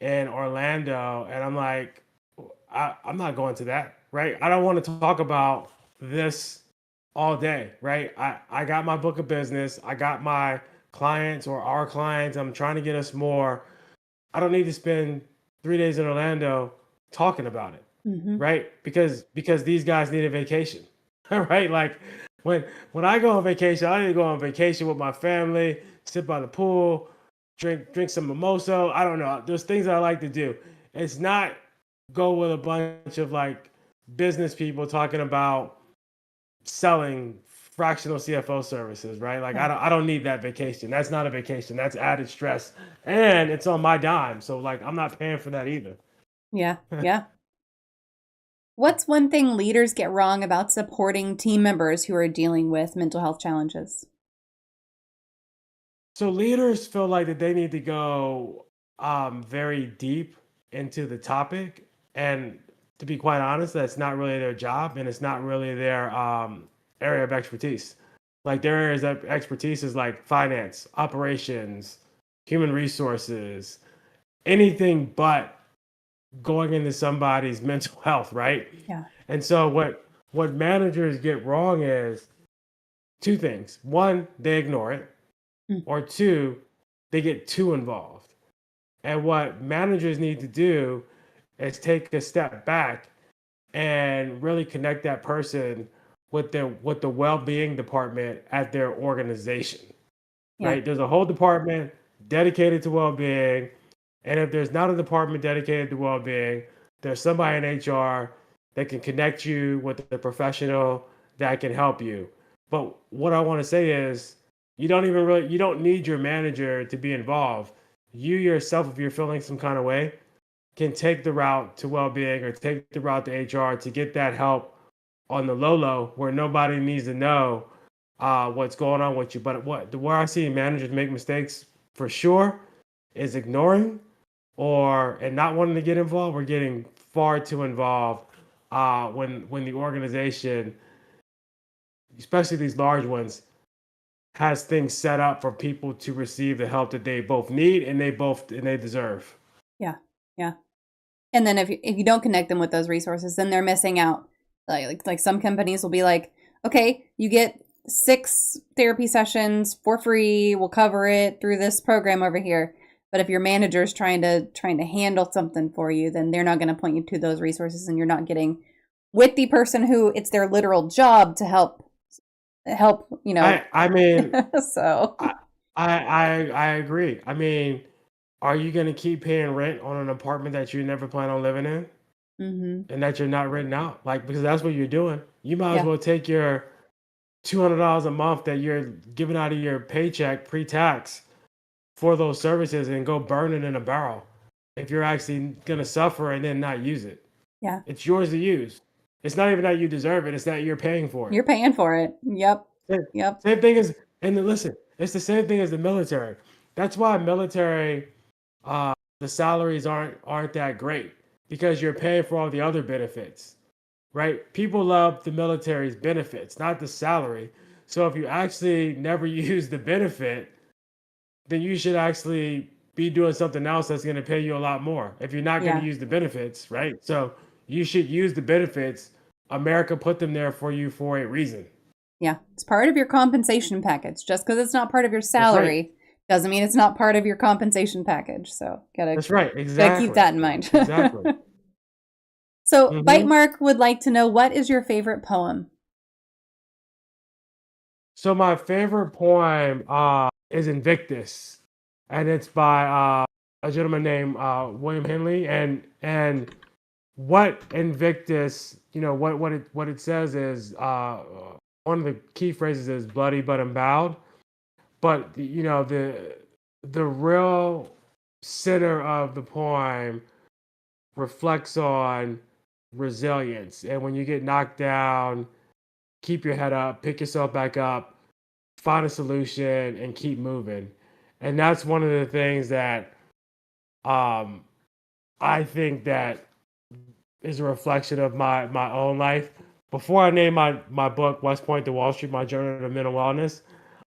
in Orlando, and I'm like, I'm not going to that, right? I don't want to talk about this all day, right? I got my book of business, I got my clients or our clients. I'm trying to get us more. I don't need to spend 3 days in Orlando talking about it, Hmm. right? Because these guys need a vacation, right? Like when I go on vacation, I need to go on vacation with my family, sit by the pool, drink some mimosa. I don't know. There's things that I like to do. It's not go with a bunch of like business people talking about selling fractional CFO services, right? Like Right. I don't need that vacation. That's not a vacation. That's added stress, and it's on my dime. So like I'm not paying for that either. Yeah. Yeah. What's one thing leaders get wrong about supporting team members who are dealing with mental health challenges? So leaders feel like that they need to go very deep into the topic, and to be quite honest, that's not really their job, and it's not really their area of expertise. Like their areas of expertise is like finance, operations, human resources, anything but going into somebody's mental health, right? Yeah. And so what managers get wrong is two things. One, they ignore it, Mm. or two, they get too involved. And what managers need to do is take a step back and really connect that person with the well-being department at their organization. Yeah. Right? There's a whole department dedicated to well-being, and if there's not a department dedicated to well-being, there's somebody in HR that can connect you with the professional that can help you. But what I want to say is you don't need your manager to be involved. You yourself, if you're feeling some kind of way, can take the route to well-being or take the route to HR to get that help on the low where nobody needs to know what's going on with you. But where I see managers make mistakes for sure is ignoring or and not wanting to get involved. We're getting far too involved when the organization, especially these large ones, has things set up for people to receive the help that they both need and they deserve. Yeah. Yeah. And then if you don't connect them with those resources, then they're missing out. Like some companies will be like, okay, you get 6 therapy sessions for free. We'll cover it through this program over here. But if your manager's trying to handle something for you, then they're not going to point you to those resources, and you're not getting with the person who it's their literal job to help. I mean So I I agree. I mean, are you gonna keep paying rent on an apartment that you never plan on living in hmm. and that you're not renting out? Like because that's what you're doing. You might as Yeah. well take your $200 a month that you're giving out of your paycheck pre-tax for those services and go burn it in a barrel if you're actually gonna suffer and then not use it. Yeah. It's yours to use. It's not even that you deserve it, it's that you're paying for it. You're paying for it. Yep. Same, Yep. same thing as, and then listen, it's the same thing as the military. That's why military, the salaries aren't that great because you're paying for all the other benefits, right? People love the military's benefits, not the salary. So if you actually never use the benefit, then you should actually be doing something else that's going to pay you a lot more. If you're not going to Yeah. use the benefits, right? So you should use the benefits. America put them there for you for a reason. Yeah. It's part of your compensation package. Just because it's not part of your That's right. salary Doesn't mean it's not part of your compensation package. So That's right. gotta keep Exactly. that in mind. Exactly. So Bite Hmm. Mark would like to know, what is your favorite poem? So my favorite poem is Invictus, and it's by a gentleman named William Henley. And what Invictus, what it says is one of the key phrases is bloody but unbowed. But the real center of the poem reflects on resilience, and when you get knocked down, keep your head up, pick yourself back up, find a solution, and keep moving. And that's one of the things that um, I think that is a reflection of my own life. Before I named my book West Point to Wall Street: My Journey to Mental Wellness,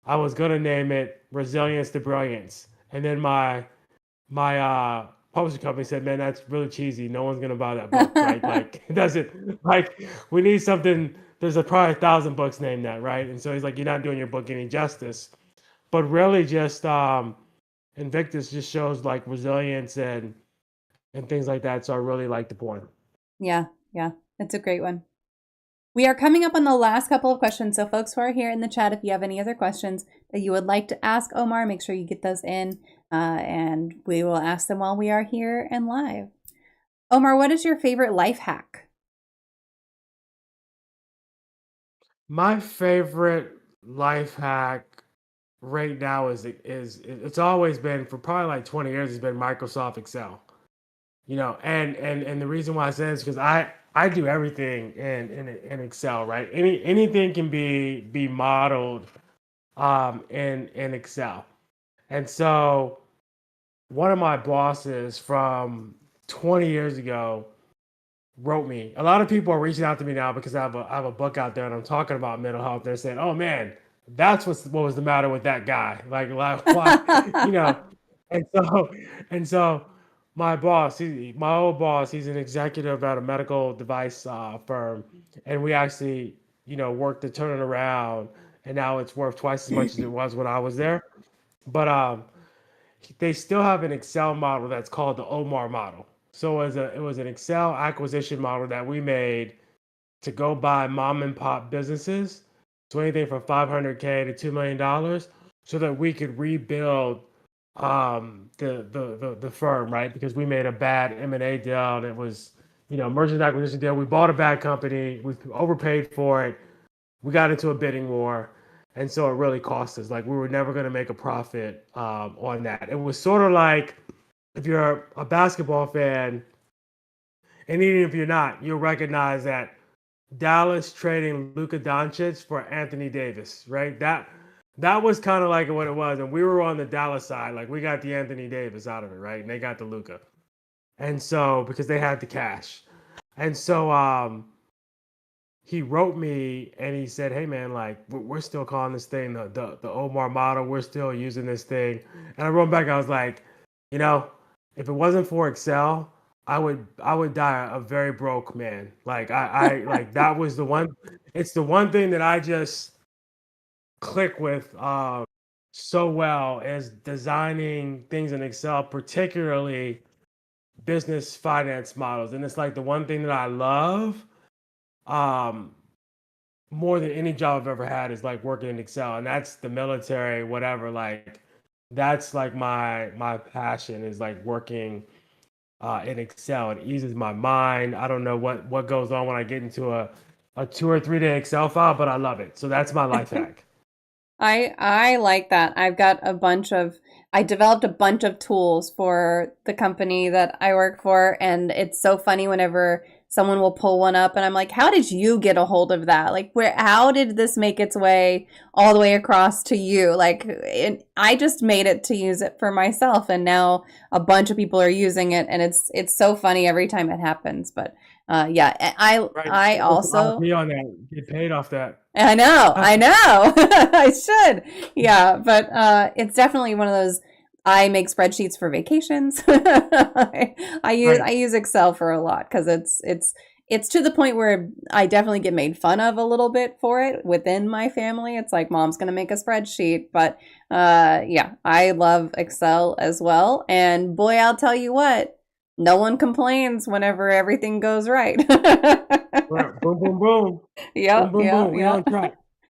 I was gonna name it Resilience to Brilliance, and then my publishing company said, "Man, that's really cheesy. No one's gonna buy that book, right? Like, it doesn't like we need something. There's probably 1,000 books named that, right?" And so he's like, "You're not doing your book any justice." But really, just Invictus just shows like resilience and things like that. So I really like the point. Yeah, yeah, it's a great one. We are coming up on the last couple of questions. So, folks who are here in the chat, if you have any other questions that you would like to ask Omar, make sure you get those in, and we will ask them while we are here and live. Omar, what is your favorite life hack? My favorite life hack right now is it's always been for probably like 20 years. It's been Microsoft Excel. And the reason why I say this is because I do everything in Excel, right? Anything can be modeled in Excel. And so one of my bosses from 20 years ago wrote me. A lot of people are reaching out to me now because I have a book out there and I'm talking about mental health. They're saying, "Oh man, that's what was the matter with that guy." Like why, you know. And so and so my boss, my old boss, he's an executive at a medical device firm, and we actually worked to turn it around, and now it's worth twice as much as it was when I was there. But they still have an Excel model that's called the Omar model. So it was an Excel acquisition model that we made to go buy mom and pop businesses, so anything from 500K to $2 million, so that we could rebuild the firm, right? Because we made a bad M&A deal, and it was merger and acquisition deal. We bought a bad company, we overpaid for it, we got into a bidding war, and so it really cost us. Like we were never going to make a profit on that. It was sort of like if you're a basketball fan, and even if you're not, you'll recognize that Dallas trading Luka Doncic for Anthony Davis, right? That was kind of like what it was, and we were on the Dallas side. Like we got the Anthony Davis out of it, right? And they got the Luka, and so because they had the cash, and so he wrote me and he said, "Hey man, like we're still calling this thing the Omar model. We're still using this thing." And I wrote back. I was like, you know, if it wasn't for Excel, I would die a very broke man. Like I like that was the one. It's the one thing that I just click with so well is designing things in Excel, particularly business finance models. And it's like the one thing that I love. Um, More than any job I've ever had is like working in Excel, and that's the military, whatever. Like that's like my passion is like working in Excel. It eases my mind. I don't know what goes on when I get into a 2 or 3 day Excel file, but I love it. So that's my life hack. I like that. I developed a bunch of tools for the company that I work for, and it's so funny whenever someone will pull one up and I'm like, "How did you get a hold of that? Like how did this make its way all the way across to you?" I just made it to use it for myself, and now a bunch of people are using it, and it's so funny every time it happens. But yeah, Right. I Work some also IP on that. Get paid off that. I know. I should. Yeah, but it's definitely one of those. I make spreadsheets for vacations. I Right. use Excel for a lot because it's to the point where I definitely get made fun of a little bit for it within my family. It's like mom's going to make a spreadsheet, but yeah, I love Excel as well. And boy, I'll tell you what, no one complains whenever everything goes right. Right. Boom, boom, boom. Boom, Yep, boom, yep, boom. We yep. on track.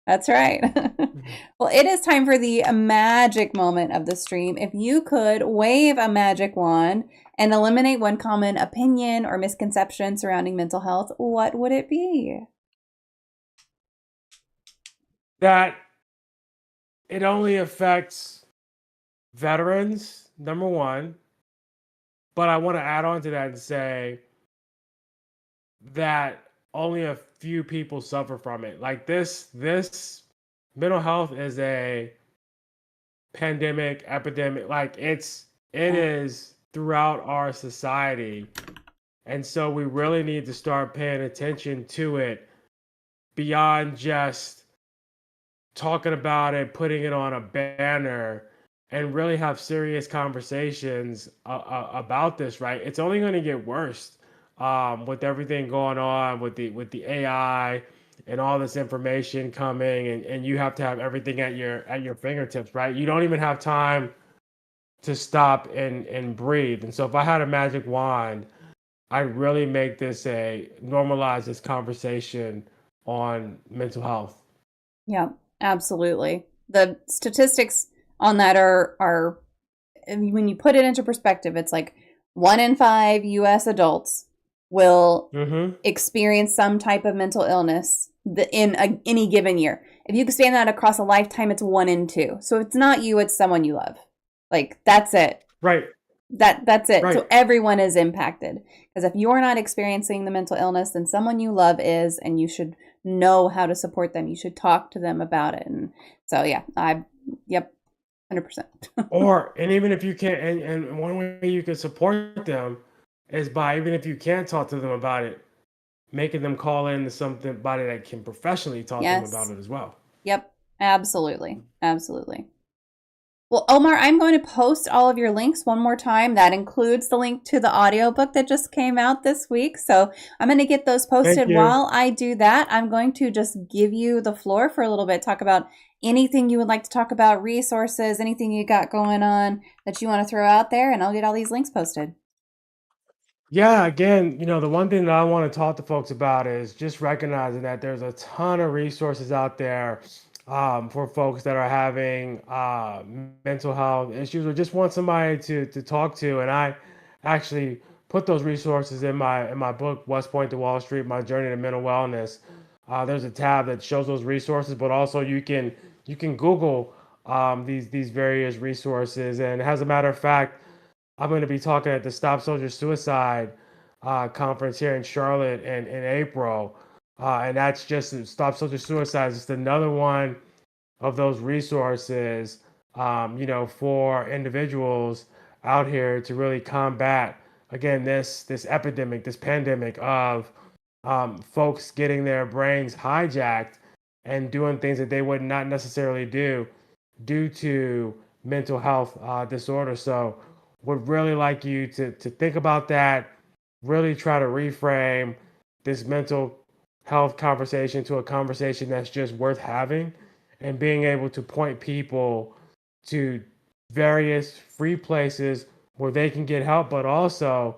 That's right. Mhm. Well, it is time for the magic moment of the stream. If you could wave a magic wand and eliminate one common opinion or misconception surrounding mental health, what would it be? That it only affects veterans, number one. But I want to add on to that and say that only a few people suffer from it. Like this mental health is a pandemic, epidemic. Like it Yeah. is throughout our society. And so we really need to start paying attention to it beyond just talking about it, putting it on a banner, and really have serious conversations about this. Right? It's only going to get worse with everything going on with the AI and all this information coming, and you have to have everything at your fingertips. Right? You don't even have time to stop and breathe. And so, if I had a magic wand, I'd really make this a normalize this conversation on mental health. Yeah, absolutely. The statistics on that are when you put it into perspective, it's like 1 in 5 US adults will Mm-hmm. experience some type of mental illness in any given year. If you expand that across a lifetime, it's 1 in 2. So if it's not you, it's someone you love. Like that's it. Right. That's it. Right. So everyone is impacted. Because if you're not experiencing the mental illness, then someone you love is, and you should know how to support them. You should talk to them about it. And so yeah, yep, 100%. And even if you can't, and one way you can support them is by, even if you can't talk to them about it, making them call in to somebody that can professionally talk to them about Yes. it as well. Yep. Absolutely. Absolutely. Well, Omar, I'm going to post all of your links one more time. That includes the link to the audiobook that just came out this week. So I'm going to get those Thank posted. you. While I do that, I'm going to just give you the floor for a little bit, talk about anything you would like to talk about, resources, anything you got going on that you want to throw out there, and I'll get all these links posted. Yeah, again, the one thing that I want to talk to folks about is just recognizing that there's a ton of resources out there for folks that are having mental health issues or just want somebody to talk to. And I actually put those resources in my book, West Point to Wall Street: My Journey to Mental Wellness. There's a tab that shows those resources, but also you can Google these various resources. And as a matter of fact, I'm going to be talking at the Stop Soldier Suicide conference here in Charlotte in April. And that's just Stop Soldier Suicide. It's just another one of those resources, for individuals out here to really combat, again, this epidemic, this pandemic of folks getting their brains hijacked and doing things that they would not necessarily do due to mental health disorder. So would really like you to think about that, really try to reframe this mental health conversation to a conversation that's just worth having, and being able to point people to various free places where they can get help. But also,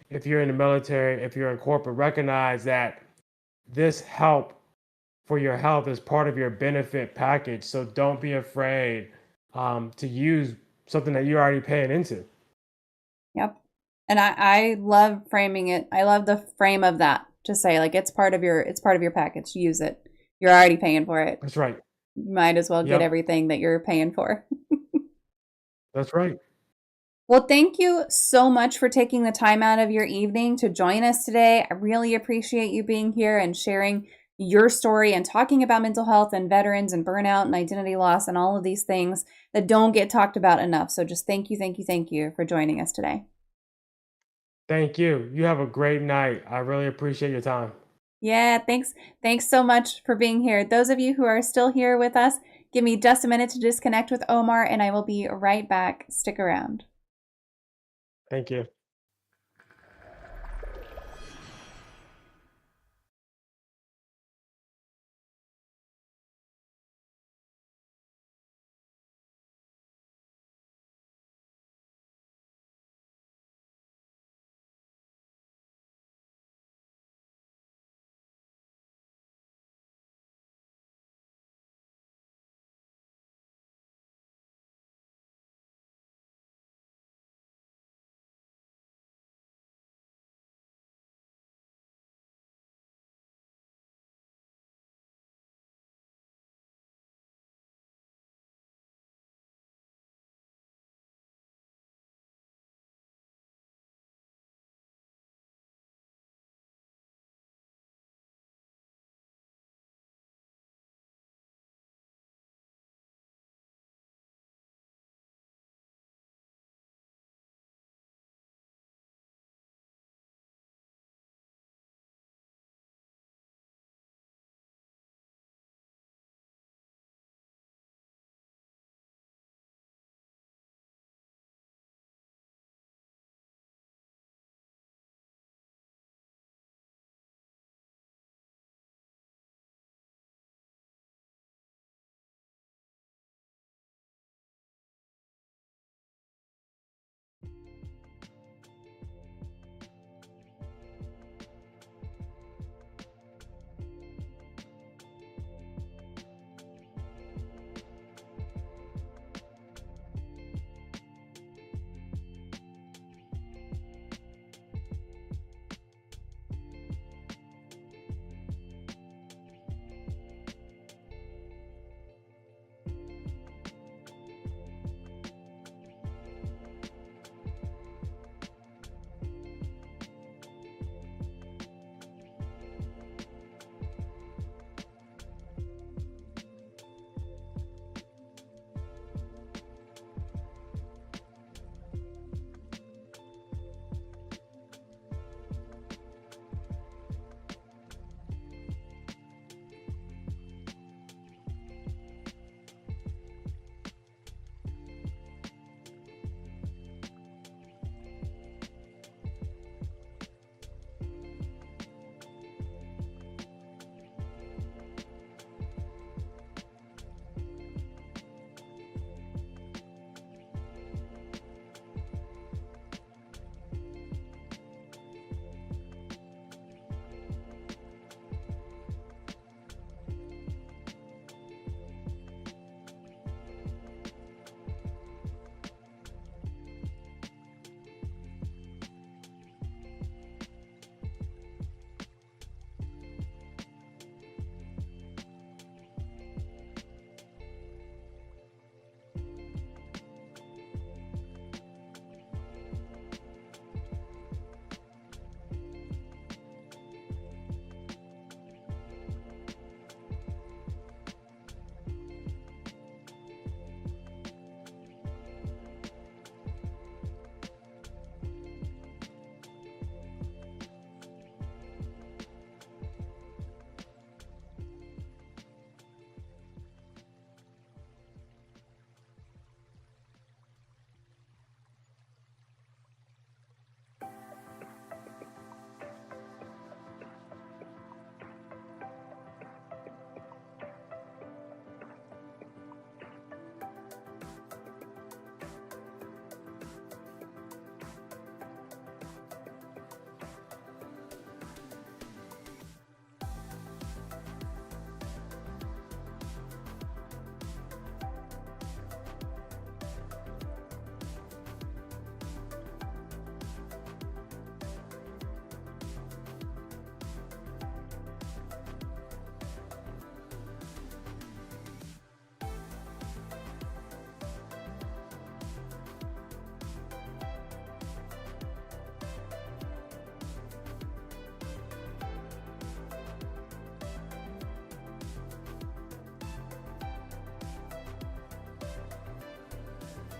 if you're in the military, if you're in corporate, recognize that this help for your health is part of your benefit package. So don't be afraid to use something that you're already paying into. Yep. And I love framing it. I love the frame of that to say like it's part of your package. Use it. You're already paying for it. That's right. You might as well get Yep. everything that you're paying for. That's right. Well, thank you so much for taking the time out of your evening to join us today. I really appreciate you being here and sharing your story and talking about mental health and veterans and burnout and identity loss and all of these things that don't get talked about enough. So just thank you, thank you, thank you for joining us today. Thank you. You have a great night. I really appreciate your time. Yeah, thanks. Thanks so much for being here. Those of you who are still here with us, give me just a minute to disconnect with Omar and I will be right back. Stick around. Thank you.